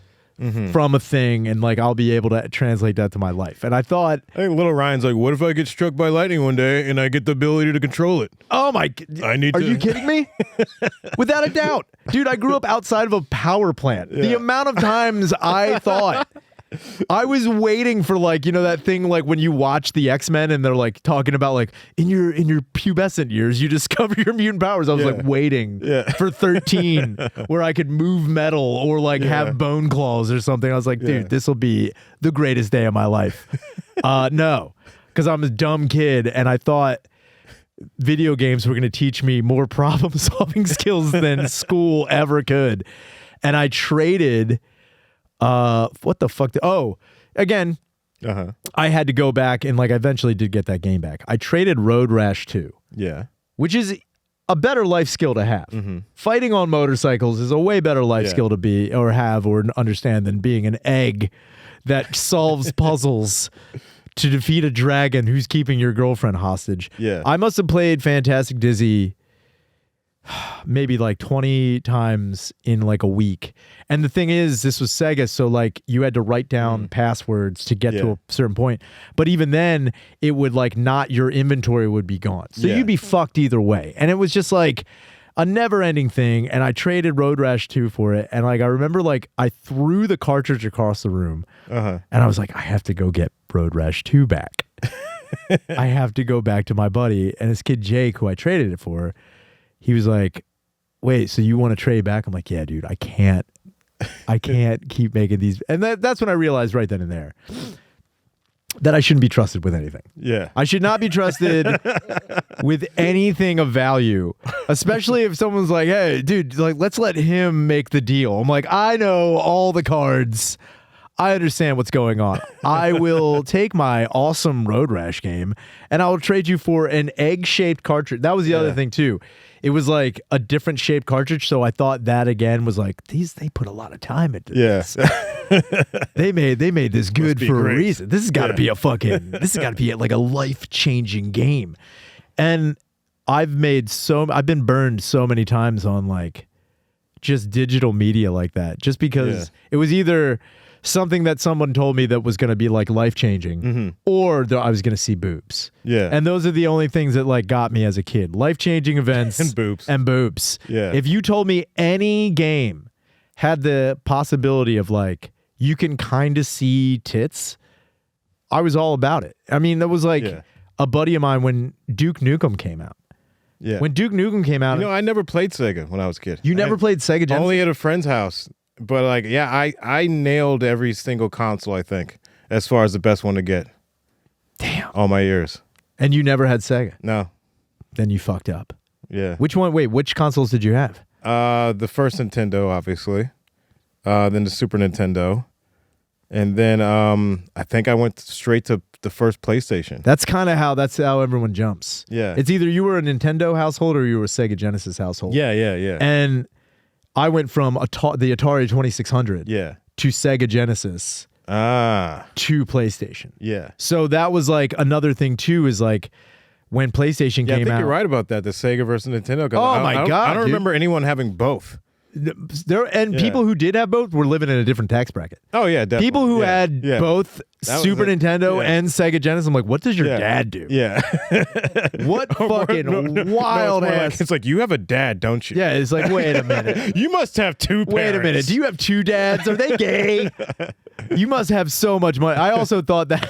from a thing and like I'll be able to translate that to my life. And I thought... I think little Ryan's like, what if I get struck by lightning one day and I get the ability to control it? Oh my... Are you kidding me? Without a doubt. Dude, I grew up outside of a power plant. Yeah. The amount of times I thought... I was waiting for like, that thing like when you watch the X-Men and they're like talking about like in your pubescent years, you discover your mutant powers. I was like waiting for 13 where I could move metal or like have bone claws or something. I was like, dude, this will be the greatest day of my life. No, because I'm a dumb kid and I thought video games were going to teach me more problem solving skills than school ever could. And I traded... what the fuck? Again, I had to go back and like I eventually did get that game back. I traded Road Rash 2. Yeah. Which is a better life skill to have. Fighting on motorcycles is a way better life skill to be or have or understand than being an egg that solves puzzles to defeat a dragon who's keeping your girlfriend hostage. Yeah. I must have played Fantastic Dizzy maybe like 20 times in like a week. And the thing is, this was Sega, so like you had to write down passwords to get to a certain point. But even then, it would like not, your inventory would be gone. So you'd be fucked either way. And it was just like a never-ending thing. And I traded Road Rash 2 for it. And like I remember like I threw the cartridge across the room. And I was like, I have to go get Road Rash 2 back. I have to go back to my buddy. And this kid Jake, who I traded it for, he was like, wait, so you want to trade back? I'm like, yeah, dude, I can't keep making these. And that's when I realized right then and there that I shouldn't be trusted with anything. Yeah. I should not be trusted with anything of value, especially if someone's like, hey, dude, like, let's let him make the deal. I'm like, I know all the cards. I understand what's going on. I will take my awesome Road Rash game and I will trade you for an egg-shaped cartridge. That was the other thing too. It was like a different shaped cartridge, so I thought that again was like they put a lot of time into this. they made this good for a reason. This has got to be like a life-changing game. And I've been burned so many times on like just digital media like that, just because it was either something that someone told me that was going to be like life-changing or I was going to see boobs. Yeah. And those are the only things that like got me as a kid. Life-changing events and boobs. Yeah. If you told me any game had the possibility of like you can kind of see tits, I was all about it. I mean, that was like a buddy of mine when Duke Nukem came out. Yeah. When Duke Nukem came out, I never played Sega when I was a kid. you never played Sega Genesis? Only at a friend's house. But like, yeah, I nailed every single console, I think, as far as the best one to get. Damn. All my years. And you never had Sega? No. Then you fucked up. Yeah. Which one? Wait, which consoles did you have? The first Nintendo, obviously. Then the Super Nintendo. And then I think I went straight to the first PlayStation. That's how everyone jumps. Yeah. It's either you were a Nintendo household or you were a Sega Genesis household. Yeah. And I went from the Atari 2600 Yeah. to Sega Genesis to PlayStation. Yeah. So that was like another thing too, is like when PlayStation Yeah, I came think out. you're right about that, the Sega versus Nintendo. Oh, my God, I don't dude. remember anyone having both. People who did have both were living in a different tax bracket. Oh, yeah, definitely. People who had both That was Super it. Nintendo Yeah. and Sega Genesis, I'm like, what does your Yeah. dad do? Yeah. What fucking wild it's more ass. Like, it's like, you have a dad, don't you? Yeah, it's like, wait a minute. You must have two parents. Wait a minute. Do you have two dads? Are they gay? You must have so much money. I also thought that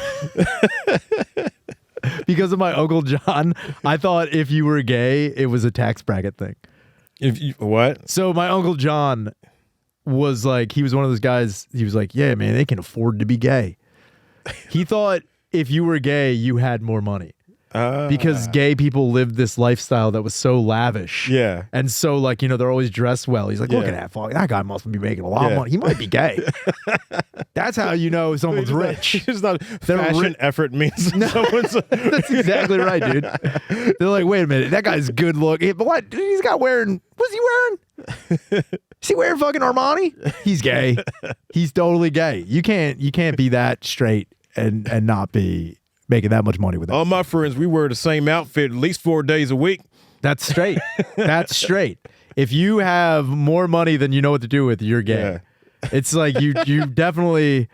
because of my Uncle John, I thought if you were gay, it was a tax bracket thing. What? So my Uncle John was like, he was one of those guys, he was like, yeah, man, they can afford to be gay. He thought if you were gay, you had more money. Because gay people lived this lifestyle that was so lavish. Yeah. And so, like, they're always dressed well. He's like, look at that fuck. That guy must be making a lot of money. He might be gay. That's how you know someone's rich. It's not fashion effort means someone's. That's exactly right, dude. They're like, wait a minute, that guy's good looking. But what? He's got wearing, what's he wearing? Is he wearing fucking Armani? He's gay. He's totally gay. You can't be that straight and not be making that much money with it. All my friends, we wear the same outfit at least 4 days a week. That's straight. That's straight. If you have more money than you know what to do with, you're gay. Yeah. It's like you definitely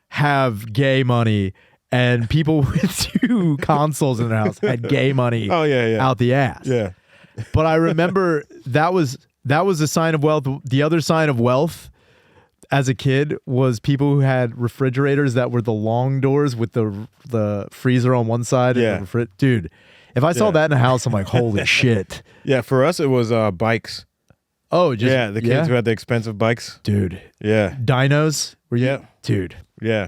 have gay money, and people with two consoles in their house had gay money out the ass. Yeah. But I remember that was a sign of wealth. The other sign of wealth as a kid was people who had refrigerators that were the long doors with the freezer on one side. Yeah. And dude, if I saw that in a house, I'm like, holy shit. Yeah, for us, it was bikes. Oh, just The kids who had the expensive bikes. Dude. Yeah. Dynos? Yeah. Dude. Yeah.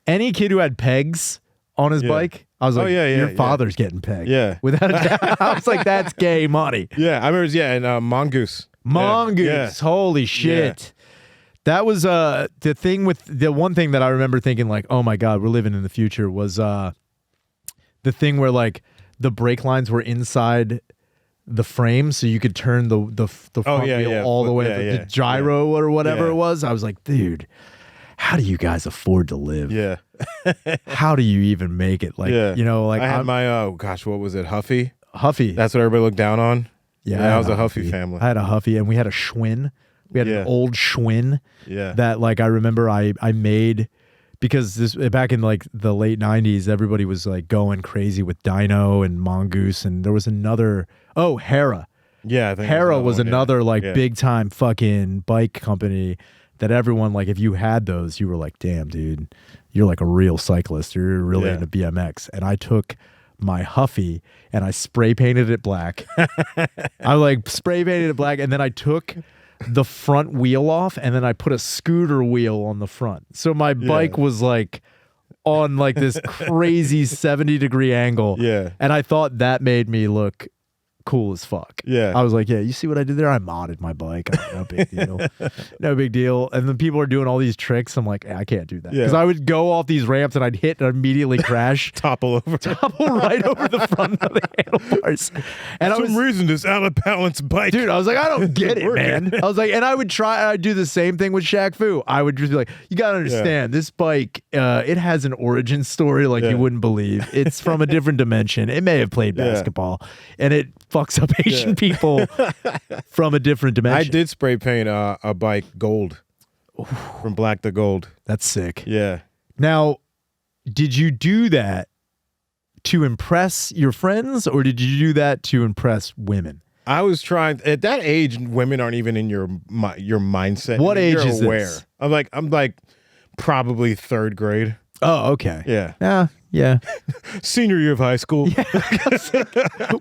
Any kid who had pegs on his bike, I was like, your father's getting pegged. Yeah. Without a doubt. I was like, that's gay money. Yeah, I remember, and Mongoose. Mongoose. Yeah. Holy shit. That was the one thing that I remember thinking like, oh my God, we're living in the future was the thing where like the brake lines were inside the frame so you could turn the front wheel all the way, the gyro or whatever it was. I was like, dude, how do you guys afford to live? Yeah. How do you even make it? Like, like I had my, what was it? Huffy? Huffy. That's what everybody looked down on. Yeah. I was a Huffy family. I had a Huffy and we had a Schwinn. We had an old Schwinn that like I remember I made because this back in like the late 90s, everybody was like going crazy with Dyno and Mongoose, and there was another Hera. Yeah, I think Hera was another big time fucking bike company that everyone like if you had those, you were like, damn, dude, you're like a real cyclist. You're really into BMX. And I took my Huffy and I spray painted it black. I like spray painted it black, and then I took the front wheel off, and then I put a scooter wheel on the front. So my bike was like on like this crazy 70-degree angle. Yeah. And I thought that made me look cool as fuck. Yeah. I was like, yeah, you see what I did there? I modded my bike. No big deal. No big deal. And then people are doing all these tricks. I'm like, I can't do that. Because I would go off these ramps and I'd hit and immediately crash. Topple right over the front of the handlebars. And For some reason, this out of balance bike. Dude, I was like, I don't get it, man. I was like, and I would do the same thing with Shaq Fu. I would just be like, you got to understand, this bike, it has an origin story like you wouldn't believe. It's from a different dimension. It may have played basketball, and it fucks up Asian people from a different dimension. I did spray paint a bike gold. From black to gold. That's sick. Yeah. Now, did you do that to impress your friends, or did you do that to impress women? I was trying at that age. Women aren't even in your mindset. What age is aware. this? I'm like probably third grade. Oh, okay. Yeah. Yeah. Senior year of high school.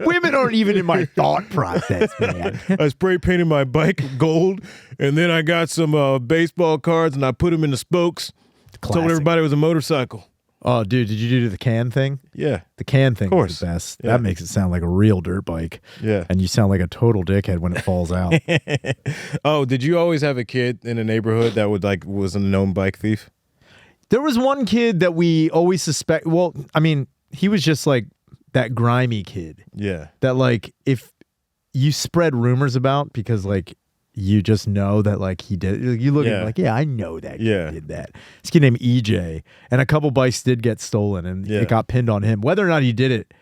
Women aren't even in my thought process, man. I spray painted my bike gold, and then I got some baseball cards and I put them in the spokes. Told Classic. everybody it was a motorcycle. Oh, dude, did you do the can thing? Yeah. The can thing course. is the best. Yeah. That makes it sound like a real dirt bike. Yeah. And you sound like a total dickhead when it falls out. Oh, did you always have a kid in a neighborhood that was a known bike thief? There was one kid that we always suspect. Well, I mean, he was just like that grimy kid Yeah. that, like, if you spread rumors about because, like, you just know that, like, he did. You look at him like, yeah, I know that kid did that. This kid named EJ, and a couple bikes did get stolen, and it got pinned on him. Whether or not he did it,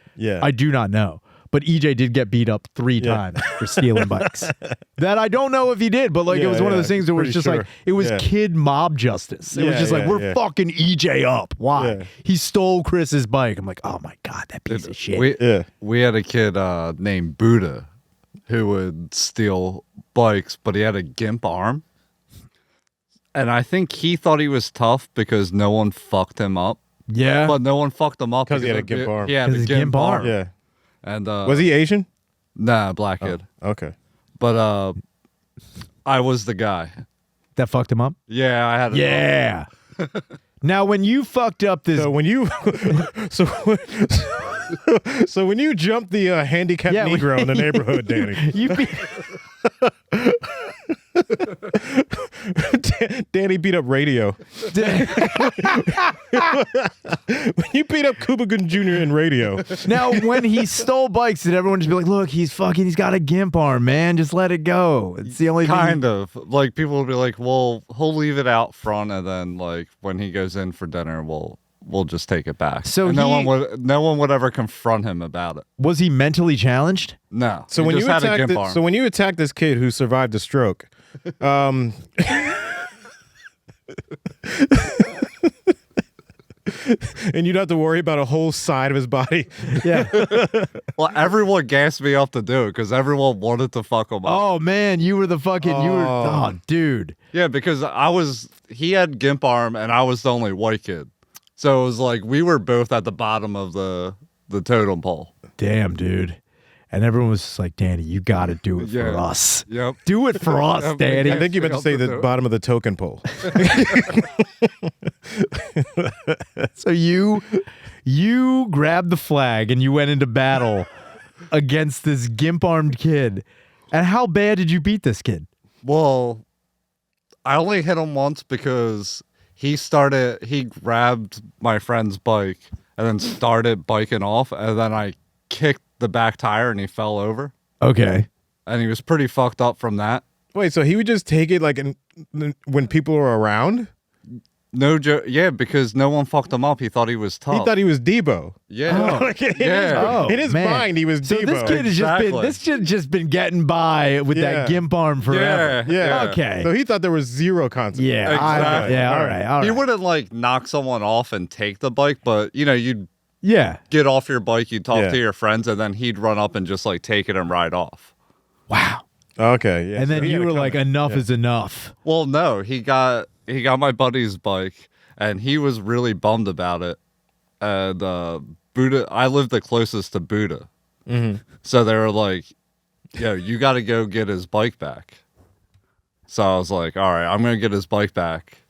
I do not know. But EJ did get beat up 3 times for stealing bikes. That I don't know if he did, but like it was one of those things that was just like it was kid mob justice. It was just like we're fucking EJ up. Why? Yeah. He stole Chris's bike. I'm like, oh my god, that piece of shit. We had a kid named Buddha who would steal bikes, but he had a gimp arm. And I think he thought he was tough because no one fucked him up. Yeah. But no one fucked him up because he had a gimp arm. He had a gimp arm. Yeah. And was he Asian? Nah, black kid. Okay. But I was the guy. That fucked him up? Yeah, I had it. Yeah. Now when you fucked up this So when you so when you jumped the handicapped Negro in the neighborhood, Danny. you beat Danny beat up radio. When you beat up Kubagun Jr. in radio. Now, when he stole bikes, did everyone just be like, look, he's got a gimp arm, man. Just let it go. It's the only Kind of. Like, people would be like, well, he'll leave it out front, and then, like, when he goes in for dinner, we'll just take it back. So and no one would ever confront him about it. Was he mentally challenged? No. So he when just you had a attacked gimp arm. so when you attacked this kid who survived a stroke, and you'd have to worry about a whole side of his body. Yeah. Well, everyone gassed me up to do it because everyone wanted to fuck him up. Oh, man, you were the fucking, oh, dude. Yeah, because he had gimp arm and I was the only white kid. So it was like we were both at the bottom of the totem pole. Damn, dude. And everyone was just like, Danny, you got to do it for us. Yep. Do it for us, Danny. I think you meant to say the bottom of the token pole. So you grabbed the flag and you went into battle against this gimp-armed kid. And how bad did you beat this kid? Well, I only hit him once because he grabbed my friend's bike and then started biking off, and then I kicked the back tire and he fell over. Okay. And he was pretty fucked up from that. Wait, so he would just take it like when people are around? No joke. Yeah, because no one fucked him up. He thought he was tough. He thought he was Debo. Yeah. Like in his man. mind, he was So Debo. this kid has just been getting by with that gimp arm forever. Yeah. Okay. So he thought there was zero consequence. Yeah. Exactly. All right. He wouldn't like knock someone off and take the bike, but you'd get off your bike, you'd talk to your friends, and then he'd run up and just like take it and ride off. Wow. Okay. Yeah. And then So he you had were to come like, in. enough is enough. Well, no, he got my buddy's bike, and he was really bummed about it. And Buddha, I lived the closest to Buddha, so they were like, "Yo, you got to go get his bike back." So I was like, "All right, I'm gonna get his bike back."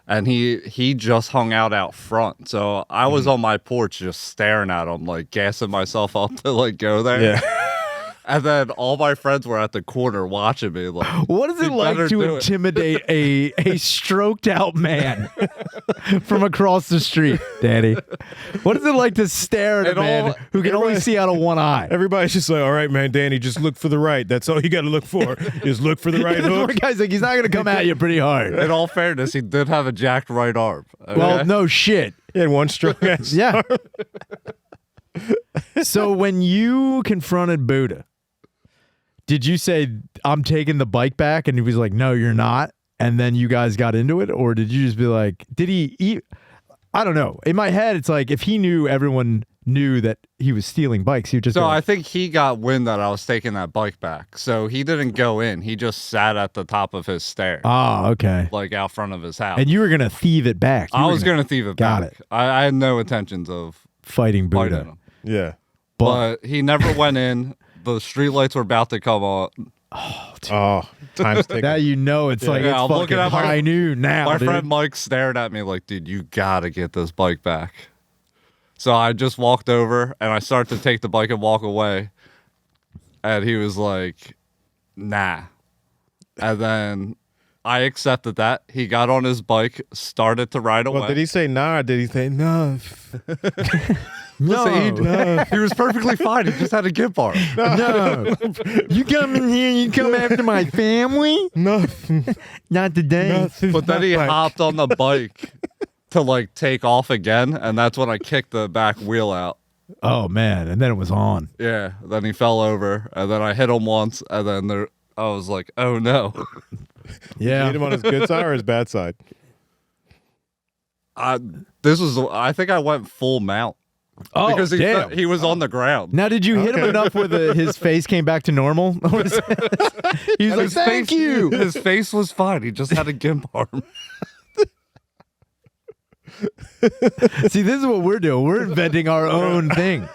And he just hung out front, so I was on my porch just staring at him, like gassing myself up to like go there. Yeah. And then all my friends were at the corner watching me. Like, What is it "You like better to do it." intimidate a stroked out man from across the street, Danny? What is it like to stare at a And man who can only see out of one eye? Everybody's just like, all right, man, Danny, just look for the right. That's all you got to look for. Just look for the right This hook. one guy's like, he's not going to come at you pretty hard. In all fairness, he did have a jacked right arm. Okay? Well, no shit. He had one strong ass. Yeah. So when you confronted Buddha, did you say, I'm taking the bike back? And he was like, no, you're not. And then you guys got into it? Or did you just be like, did he eat? I don't know. In my head, it's like if he knew everyone knew that he was stealing bikes. He would just So go, I think he got wind that I was taking that bike back. So he didn't go in. He just sat at the top of his stairs, oh, okay. like out front of his house. And you were going to thieve it back. I was going to thieve it Got back. it. I had no intentions of fighting fighting Buddha. him. Yeah. But he never went in. The streetlights were about to come on. Oh, time's ticking. Now you know it's like Yeah, it's I'm fucking looking at my- high noon now, My dude. friend Mike stared at me like, dude, you got to get this bike back. So I just walked over and I started to take the bike and walk away. And he was like, nah. And then I accepted that. He got on his bike, started to ride away. Well, did he say nah or did he say no? No, He was perfectly fine. He just had a gift bar. no. You come in here, you come after my family? Nothing. Not today. Nothing. But then he Like- hopped on the bike to like take off again. And that's when I kicked the back wheel out. Oh, man. And then it was on. Yeah. Then he fell over. And then I hit him once. And then I was like, oh no. Yeah. Hit him on his good side or his bad side? I think I went full mount. Oh, Because damn. he was on the ground. Now, did you hit him enough where his face came back to normal? He was like, His thank face- you. His face was fine. He just had a gimp arm. See, this is what we're doing. We're inventing our own thing.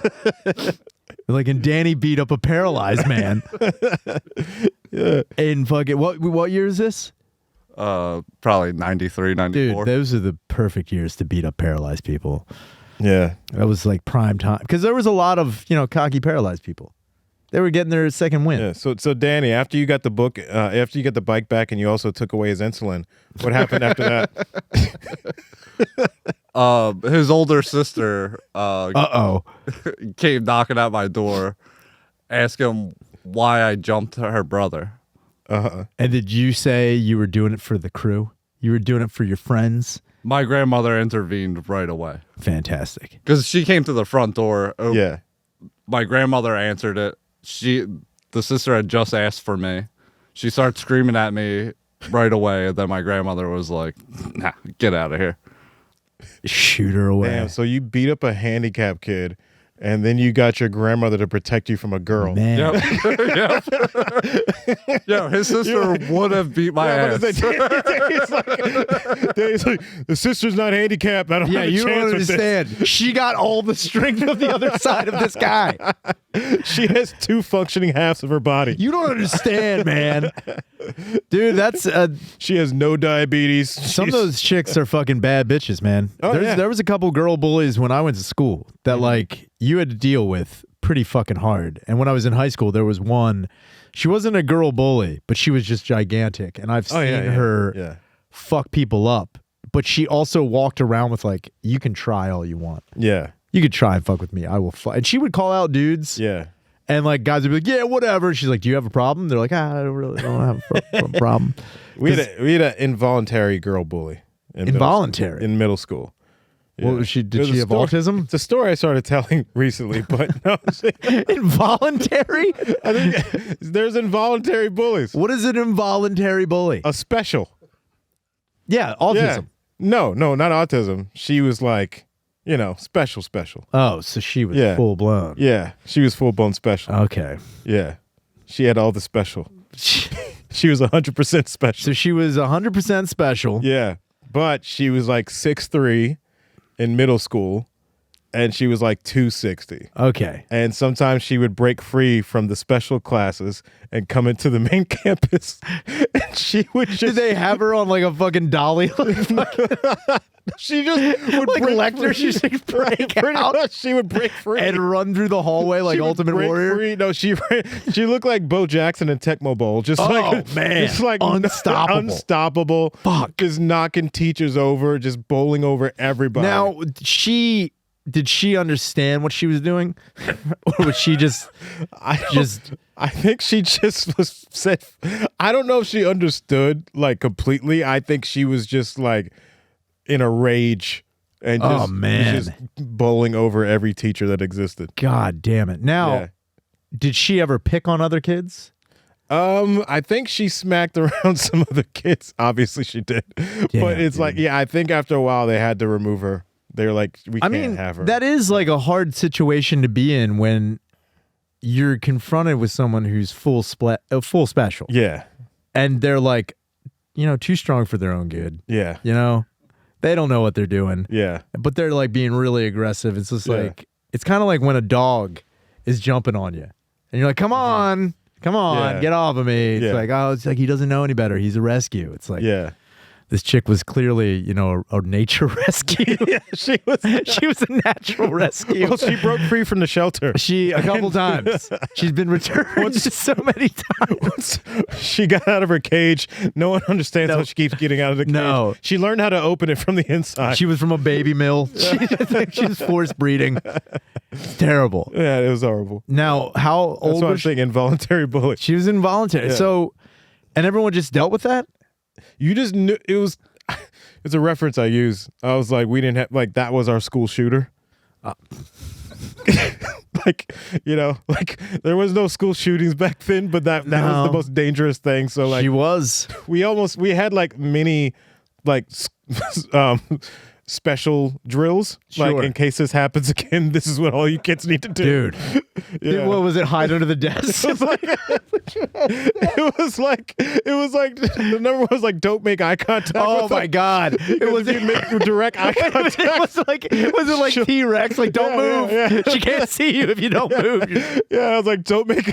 Like, and Danny beat up a paralyzed man. Yeah. And fucking, what year is this? Probably 93, 94. Dude, those are the perfect years to beat up paralyzed people. Yeah. That was like prime time. Because there was a lot of, cocky paralyzed people. They were getting their second win. Yeah. So Danny, after you got the book, after you got the bike back and you also took away his insulin, what happened after that? His older sister Uh-oh. came knocking at my door, asking why I jumped her brother. And did you say you were doing it for the crew? You were doing it for your friends? My grandmother intervened right away Fantastic. because she came to the front door. Yeah. My grandmother answered it. The sister had just asked for me. She started screaming at me right away, and then my grandmother was like, "Nah, get out of here." Shoot her away. Damn. So you beat up a handicapped kid, and then you got your grandmother to protect you from a girl. Man. Yep. Yo, his sister would have beat my ass. Danny's like, the sister's not handicapped. I don't Yeah, have a you don't chance with this. understand. She got all the strength of the other side of this guy. She has two functioning halves of her body. You don't understand, man. Dude, that's She has no diabetes. some of those chicks are fucking bad bitches, man. Oh, yeah. There was a couple girl bullies when I went to school that like you had to deal with pretty fucking hard. And when I was in high school, there was one. She wasn't a girl bully, but she was just gigantic, and I've seen her Yeah. fuck people up. But she also walked around with like, you can try all you want. Yeah. You could try and fuck with me. I will fuck. And she would call out dudes. Yeah. And like guys would be like, yeah, whatever. She's like, do you have a problem? They're like, I don't have a problem. We had an involuntary girl bully. Involuntary? In middle school. What was she? It Did was she a have story- autism? It's a story I started telling recently, but no. Involuntary? I think there's involuntary bullies. What is an involuntary bully? A special. Yeah, autism. Yeah. No, not autism. She was like, special. Oh, so she was Yeah. full blown. Yeah. She was full blown special. Okay. Yeah. She had all the special. She was 100% special. So she was 100% special. Yeah. But she was like 6'3" in middle school, and she was like 260. Okay. And sometimes she would break free from the special classes and come into the main campus. And she would just. Did they have her on like a fucking dolly? She just would Like break Lecter, free. she's like break Pretty out much, she would break free and run through the hallway like She would Ultimate break Warrior. free. No, she looked like Bo Jackson in Tecmo Bowl. Just like man. just like Unstoppable. unstoppable. Fuck. Just knocking teachers over, just bowling over everybody. Now, did she understand what she was doing? Or was she just I think she just was said. I don't know if she understood like completely. I think she was just like in a rage and just, man. just bowling over every teacher that existed. God damn it. Now, Yeah. did she ever pick on other kids? I think she smacked around some other kids. Obviously, she did. Yeah, but it's like, dude. I think after a while they had to remove her They're like, we can't have her. That is like a hard situation to be in when you're confronted with someone who's full special. Yeah. And they're like, too strong for their own good. Yeah. They don't know what they're doing. Yeah. But they're like being really aggressive. It's just like, it's kind of like when a dog is jumping on you and you're like, come on, Yeah. get off of me. It's Yeah. like, it's like he doesn't know any better. He's a rescue. It's like, Yeah. this chick was clearly, a nature rescue. Yeah, she was. She was a natural rescue. Well, she broke free from the shelter. A couple times. She's been returned so many times. Once she got out of her cage, no one understands No. how she keeps getting out of the cage. No. She learned how to open it from the inside. She was from a baby mill. She was forced breeding. It's terrible. Yeah, it was horrible. Now, how That's old what I'm was she? saying, involuntary bullet. She was involuntary. Yeah. So, and everyone just dealt with that? You just knew it was. It's a reference I use. I was like, we didn't have that was our school shooter. Like there was no school shootings back then, but that was the most dangerous thing. So like She was. we had like mini special drills, Sure. like in case this happens again, this is what all you kids need to do. Dude. Yeah. What was it? Hide under the desk? It was like the number was like, don't make eye contact. Oh with my them. God. It was If you make direct eye contact. was it like T-Rex? Like, don't move. Yeah. She can't see you if you don't move. Yeah, I was like, don't make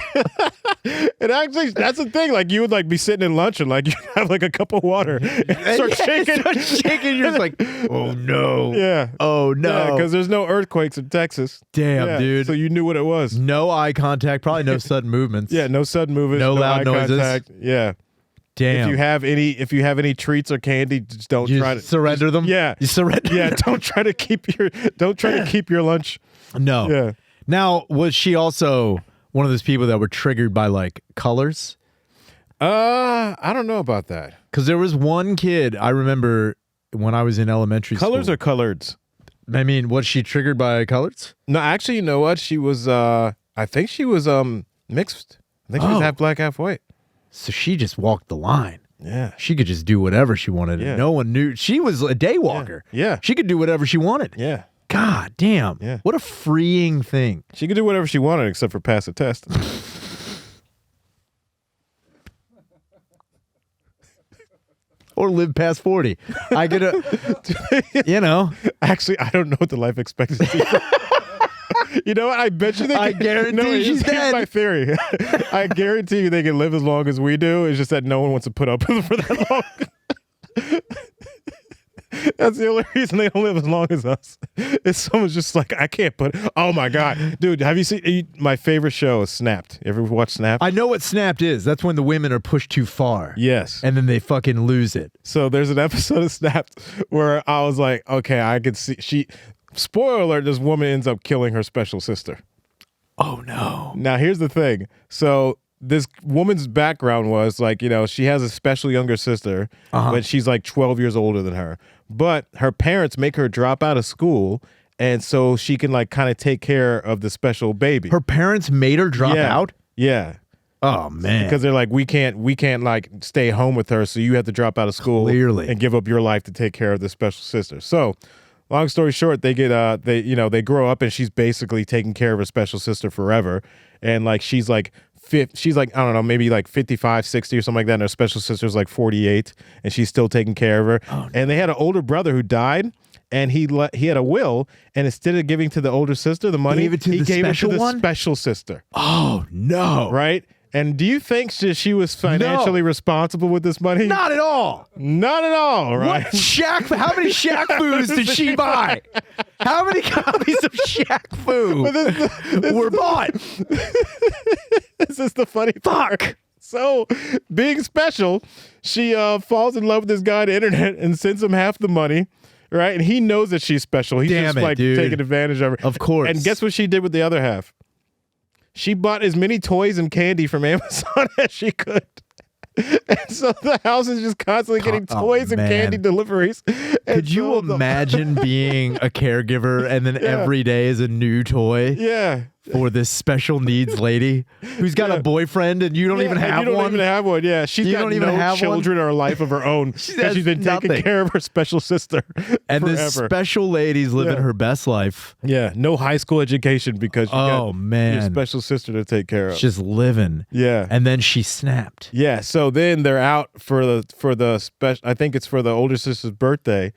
and actually that's the thing, like you would like be sitting in lunch and like you have like a cup of water and start shaking. Start shaking. You're just like, oh no. Yeah. Oh no. because there's no earthquakes in Texas. Damn, Yeah, dude. So you knew what it was. No eye contact. Probably no sudden movements. Yeah, no sudden movements, No loud eye noises. contact. Yeah. Damn. If you have any treats or candy, just don't You try to surrender them. Yeah. You surrender. Yeah, don't try to keep your lunch. No. Yeah. Now, was she also one of those people that were triggered by like colors? I don't know about that. Because there was one kid I remember when I was in elementary Colors school. are coloreds. I mean, was she triggered by colors? No, actually, you know what? She was I think she was mixed. I think she was Oh. half black, half white. So she just walked the line. Yeah. She could just do whatever she wanted. Yeah. And no one knew. She was a day walker. Yeah. She could do whatever she wanted. Yeah. God damn. Yeah. What a freeing thing. She could do whatever she wanted except for pass a test. Or live past 40. I could, Actually, I don't know what the life expectancy is. You know what? I bet you they can. I guarantee she's here's dead. my theory. I guarantee you they can live as long as we do. It's just that no one wants to put up with them for that long. That's the only reason they don't live as long as us. Is someone's just like, I can't put. Oh my God, dude, have you seen my favorite show is Snapped? You ever watch Snapped? I know what snapped is. That's when the women are pushed too far. Yes. And then they fucking lose it. So there's an episode of Snapped where I was like, okay, I could see spoiler alert, this woman ends up killing her special sister. Oh no. Now here's the thing. So this woman's background was like, she has a special younger sister, but she's like 12 years older than her. But her parents make her drop out of school, and so she can like kind of take care of the special baby. Her parents made her drop out? Yeah. Oh man. Because they're like, we can't like stay home with her, so you have to drop out of school Clearly. and give up your life to take care of the special sister. So long story short, they get they grow up and she's basically taking care of her special sister forever. And like she's like I don't know, maybe like 55, 60 or something like that, and her special sister's like 48, and she's still taking care of her. Oh, no. And they had an older brother who died, and he had a will, and instead of giving to the older sister the money, He gave it to the special sister. Oh no. Right? And do you think she was financially responsible with this money? Not at all. Not at all, right? What how many Shaq foods did she buy? How many copies of Shaq food were bought? This is the funny part. Fuck. So, being special, she falls in love with this guy on the internet and sends him half the money, right? And he knows that she's special. He's Damn just it, like dude. taking advantage of her. Of course. And guess what she did with the other half? She bought as many toys and candy from Amazon as she could. And so the house is just constantly getting toys and man. candy deliveries. Could you imagine being a caregiver and then every day is a new toy? Yeah. for this special needs lady who's got a boyfriend and you don't even have you don't one? even have one. Yeah, she's You got don't even no have children or a life of her own. She because has she's been taking nothing. care of her special sister And forever. this special lady's living Yeah. her best life. Yeah, no high school education because you got your man. special sister to take care of. Just living. Yeah. And then she snapped. Yeah, so then they're out for the special. I think it's for the older sister's birthday,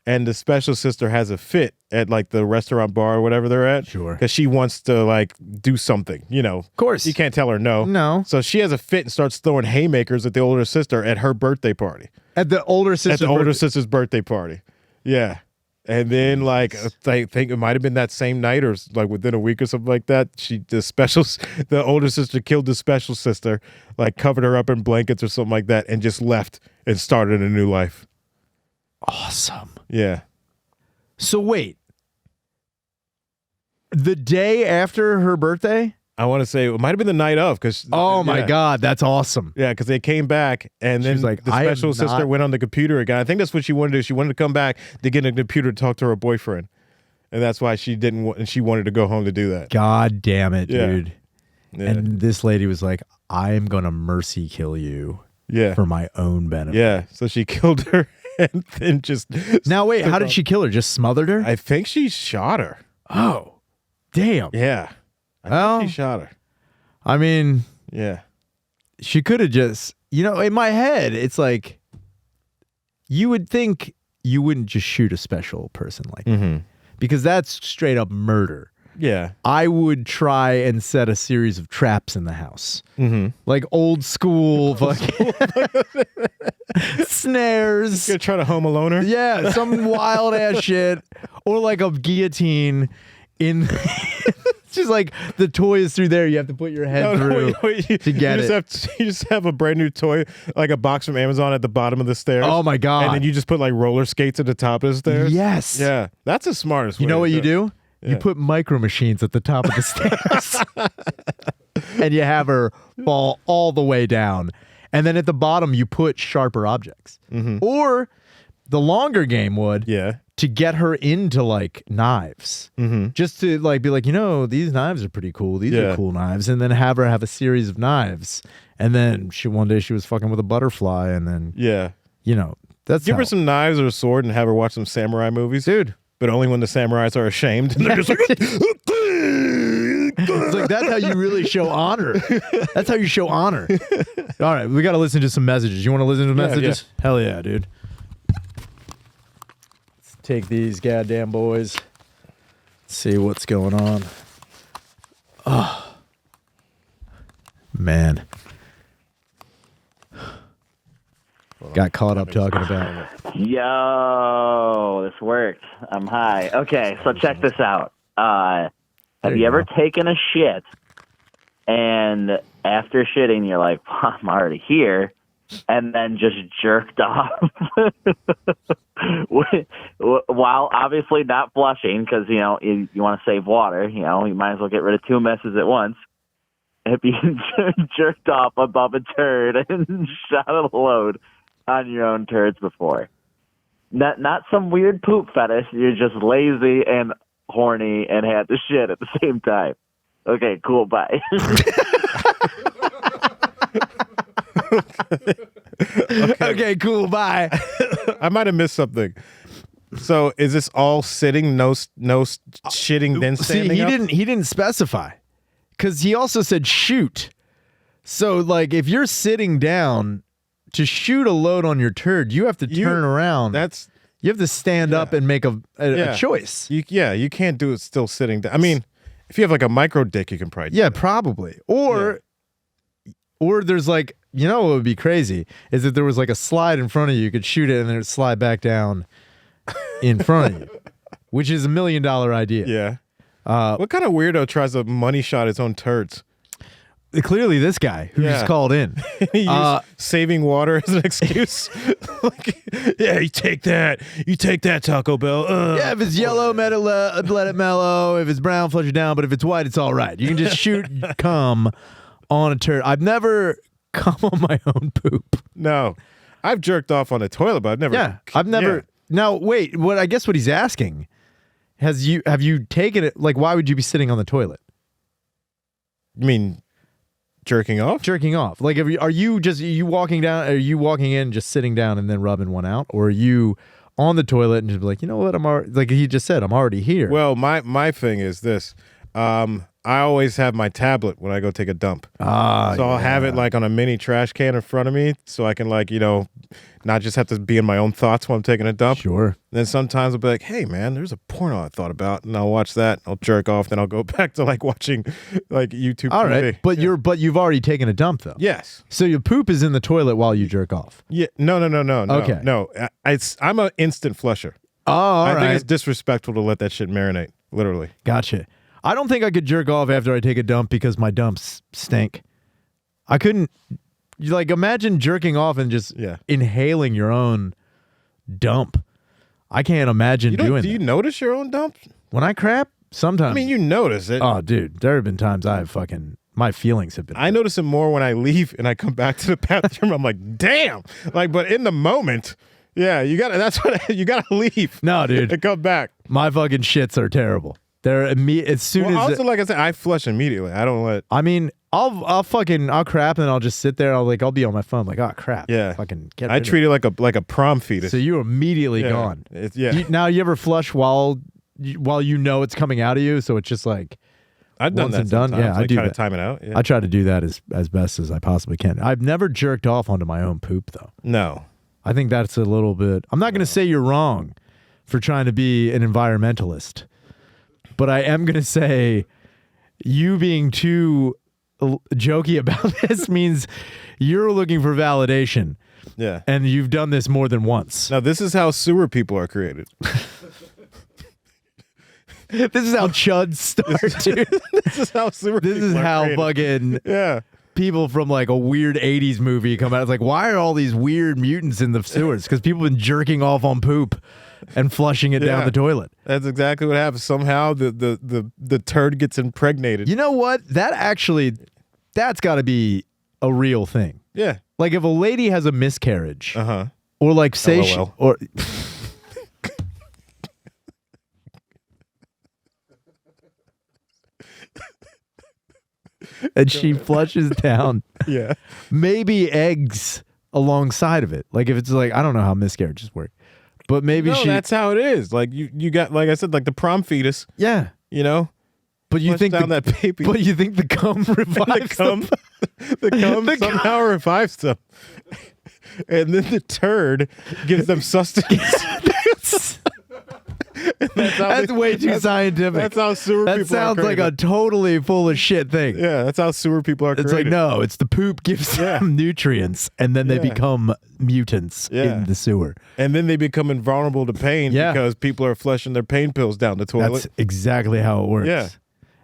and the special sister has a fit at like the restaurant bar or whatever they're at. Sure. Because she wants to like do something. Of course. you can't tell her no. No. So she has a fit and starts throwing haymakers at the older sister at her birthday party. At the older sister's At the older birthday. sister's birthday party. Yeah. And then, like, I think it might have been that same night or like within a week or something like that. The older sister killed the special sister, like covered her up in blankets or something like that, and just left and started a new life. Awesome. Yeah. So wait. The day after her birthday? I want to say it might have been the night of because. Oh my God, that's awesome. Yeah, because they came back and then She's like, the "I am special sister not-" went on the computer again. I think that's what she wanted to do. She wanted to come back to get a computer to talk to her boyfriend, and that's why she didn't. And she wanted to go home to do that. God damn it, Yeah. dude. Yeah. And this lady was like, I am going to mercy kill you Yeah. for my own benefit. Yeah. So she killed her and then just. Now, wait, how did she kill her? Just smothered her? I think she shot her. Oh, damn. Yeah. I Well, think she shot her. I mean, Yeah. she could have just, in my head, it's like, you would think you wouldn't just shoot a special person like that because that's straight up murder. Yeah. I would try and set a series of traps in the house. Like old school fucking snares. Gonna try to home alone her? Yeah, some wild ass shit. Or like a guillotine in it's just like the toy is through there. You have to put your head through to get it. You just have a brand new toy, like a box from Amazon at the bottom of the stairs. Oh my God. And then you just put like roller skates at the top of the stairs. Yes. Yeah. That's the smartest way. You know to what you it. do? You Yeah. put micro machines at the top of the stairs. And you have her fall all the way down. And then at the bottom, you put sharper objects. Or the longer game would Yeah. to get her into like knives. Just to like be like, these knives are pretty cool. These Yeah. are cool knives. And then have her have a series of knives. And then one day she was fucking with a butterfly. And then, Yeah. that's Give how, her some knives or a sword and have her watch some samurai movies. dude. But only when the samurais are ashamed. And they're just like, It's like that's how you really show honor. That's how you show honor. All right, we got to listen to some messages. You want to listen to messages? Hell yeah, dude. Let's take these goddamn boys. See what's going on. Oh, man. Got caught up talking about. Yo, this worked. I'm high. Okay, so check this out. Have you ever taken a shit and after shitting you're like, I'm already here, and then just jerked off while obviously not flushing because, you want to save water. You might as well get rid of two messes at once. If you jerked off above a turd and shot a load on your own turds before. Not some weird poop fetish. You're just lazy and horny and had to shit at the same time. Okay, cool, bye. Okay, cool, bye. I might have missed something. So is this all sitting, no shitting, then See, standing up? he didn't specify because he also said shoot. So like if you're sitting down to shoot a load on your turd, you have to turn around. You have to stand up and make a choice. You can't do it still sitting down. I mean, if you have like a micro dick, you can probably do Yeah, that. probably. Or there's like, what would be crazy is if there was like a slide in front of you could shoot it and then it'd slide back down in front of you, which is $1 million idea. Yeah. What kind of weirdo tries to money shot his own turds? Clearly this guy who just called in. He used saving water as an excuse. You take that Taco Bell. Yeah, if it's yellow, let it mellow. If it's brown, flush it down. But if it's white, it's all right. You can just shoot cum on a turd. I've never come on my own poop. No, I've jerked off on a toilet, but I've never. Yeah, I've never. Yeah. Now wait, I guess what he's asking, have you taken it? Like, why would you be sitting on the toilet? You mean jerking off? Jerking off. Like, are you walking down? Are you walking in, just sitting down, and then rubbing one out, or are you on the toilet and just be like, you know what? Like he just said, I'm already here. Well, my thing is this. I always have my tablet when I go take a dump. So I'll have it like on a mini trash can in front of me, so I can like, not just have to be in my own thoughts while I'm taking a dump. Sure. And then sometimes I'll be like, hey man, there's a porno I thought about, and I'll watch that. I'll jerk off, then I'll go back to like watching like YouTube. All TV. right, but you've already taken a dump though. Yes. So your poop is in the toilet while you jerk off. Yeah. No. Okay. No. I'm an instant flusher. Oh, all I right. think it's disrespectful to let that shit marinate. Literally. Gotcha. I don't think I could jerk off after I take a dump because my dumps stink. I couldn't. Like, imagine jerking off and just inhaling your own dump. I can't imagine doing Do you that. notice your own dump? When I crap, sometimes. I mean, you notice it. Oh, dude, there have been times my feelings have been. I notice it more when I leave and I come back to the bathroom. I'm like, damn. Like, but in the moment, yeah, you gotta leave. No, dude. And come back. My fucking shits are terrible. They're as soon as. Also, like I said, I flush immediately. I don't let. I mean, I'll crap and I'll just sit there. I'll be on my phone like, oh crap. Yeah. Fucking get. I treat it like a prom fetus. So you're immediately gone. Now you ever flush while you know it's coming out of you? So it's just like. I've done once that and done. sometimes. Yeah, I do try that. to time it out. Yeah. I try to do that as best as I possibly can. I've never jerked off onto my own poop though. No. I think that's a little bit. I'm not going to say you're wrong for trying to be an environmentalist, but I am going to say you being too jokey about this means you're looking for validation. Yeah. And you've done this more than once. Now, this is how sewer people are created. This is how chuds start, dude. This is how sewer This people is are how created. fucking Yeah. people from like a weird 80s movie come out. It's like, why are all these weird mutants in the sewers? Because people have been jerking off on poop and flushing it down the toilet. That's exactly what happens. Somehow the turd gets impregnated. You know what? That's got to be a real thing. Yeah. Like if a lady has a miscarriage, Uh-huh. or like say she, LOL. or and she flushes down Yeah. maybe eggs alongside of it. Like if it's like, I don't know how miscarriages work, but maybe No, that's how it is. Like you got, like I said, like the prom fetus, yeah. you know? But you Flush think down that baby. But you think the cum revives the cum somehow revives them. And then the turd gives them sustenance. That's way too scientific. That's how sewer That people are sounds like created. a totally full of shit thing. Yeah, that's how sewer people are It's created. like, no, it's the poop gives them nutrients, and then they Yeah. become mutants in the sewer. And then they become invulnerable to pain because people are flushing their pain pills down the toilet. That's exactly how it works. Yeah.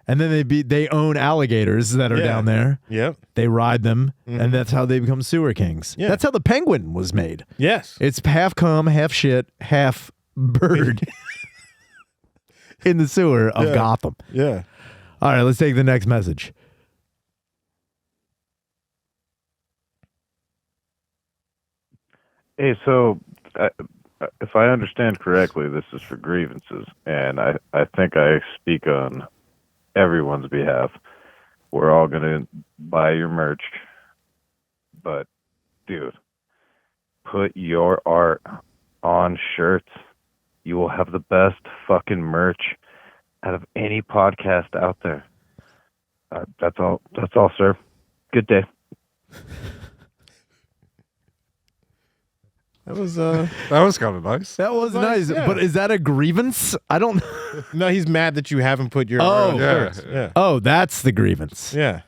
And then they own alligators that are down there. Yep. They ride them, and that's how they become sewer kings. Yeah. That's how the penguin was made. Yes. It's half cum, half shit, half bird in the sewer of Gotham. Yeah. All right, let's take the next message. Hey, so if I understand correctly, this is for grievances, and I think I speak on everyone's behalf. We're all going to buy your merch, but, dude, put your art on shirts. You will have the best fucking merch out of any podcast out there. That's all. That's all, sir. Good day. That was That was kind of nice. That was nice, yeah. but is that a grievance? I don't. No, he's mad that you haven't put your yeah. yeah. Oh, that's the grievance. Yeah.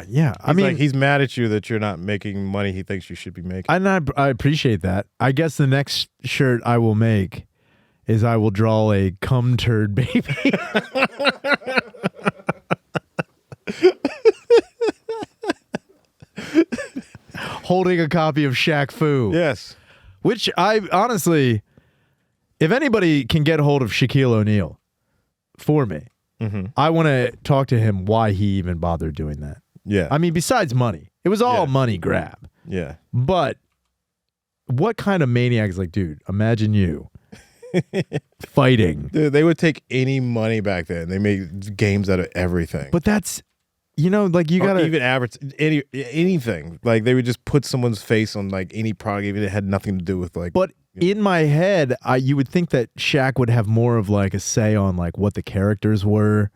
Yeah. I He's mean, like, he's mad at you that you're not making money he thinks you should be making. I appreciate that. I guess the next shirt I will make is I will draw a cum turd baby. Holding a copy of Shaq Fu. Yes. Which I honestly, if anybody can get a hold of Shaquille O'Neal for me, I want to talk to him why he even bothered doing that. Yeah. I mean, besides money, it was all Yeah. a money grab. Yeah. But what kind of maniac is like, dude, imagine you fighting. Dude, they would take any money back then. They made games out of everything. But that's you know, like you Or gotta even anything. Like they would just put someone's face on like any product, even if it had nothing to do with like. But in my head, you would think that Shaq would have more of like a say on like what the characters were.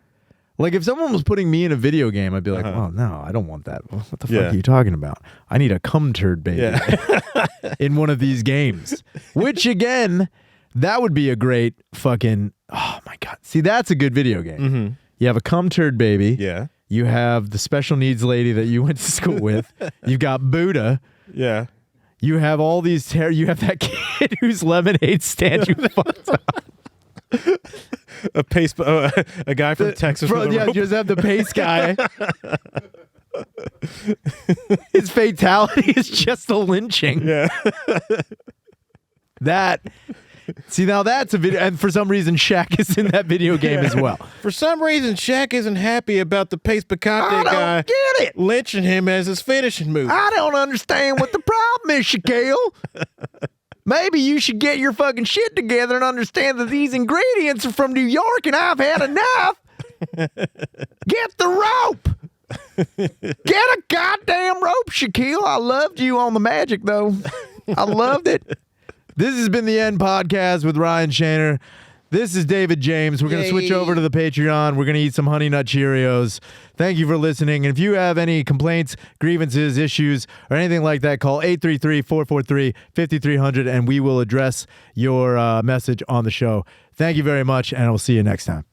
Like if someone was putting me in a video game, I'd be like, "Oh no, I don't want that. What the fuck are you talking about? I need a cum turd baby in one of these games." Which again, that would be a great fucking. Oh my god! See, that's a good video game. Mm-hmm. You have a cum turd baby. Yeah. You have the special needs lady that you went to school with. You've got Buddha. Yeah. You have all these. You have that kid whose lemonade stand you fucked up. A guy from Texas. With a Yeah, rope. just have the pace guy. His fatality is just a lynching. Yeah. See, now that's a video, and for some reason, Shaq is in that video game as well. For some reason, Shaq isn't happy about the Pace Picante guy Get it? lynching him as his finishing move. I don't understand what the problem is, Shaquille. Maybe you should get your fucking shit together and understand that these ingredients are from New York and I've had enough. Get the rope. Get a goddamn rope, Shaquille. I loved you on the Magic, though. I loved it. This has been the End Podcast with Ryan Shaner. This is David James. We're going to switch over to the Patreon. We're going to eat some Honey Nut Cheerios. Thank you for listening. And if you have any complaints, grievances, issues, or anything like that, call 833-443-5300, and we will address your message on the show. Thank you very much, and we'll see you next time.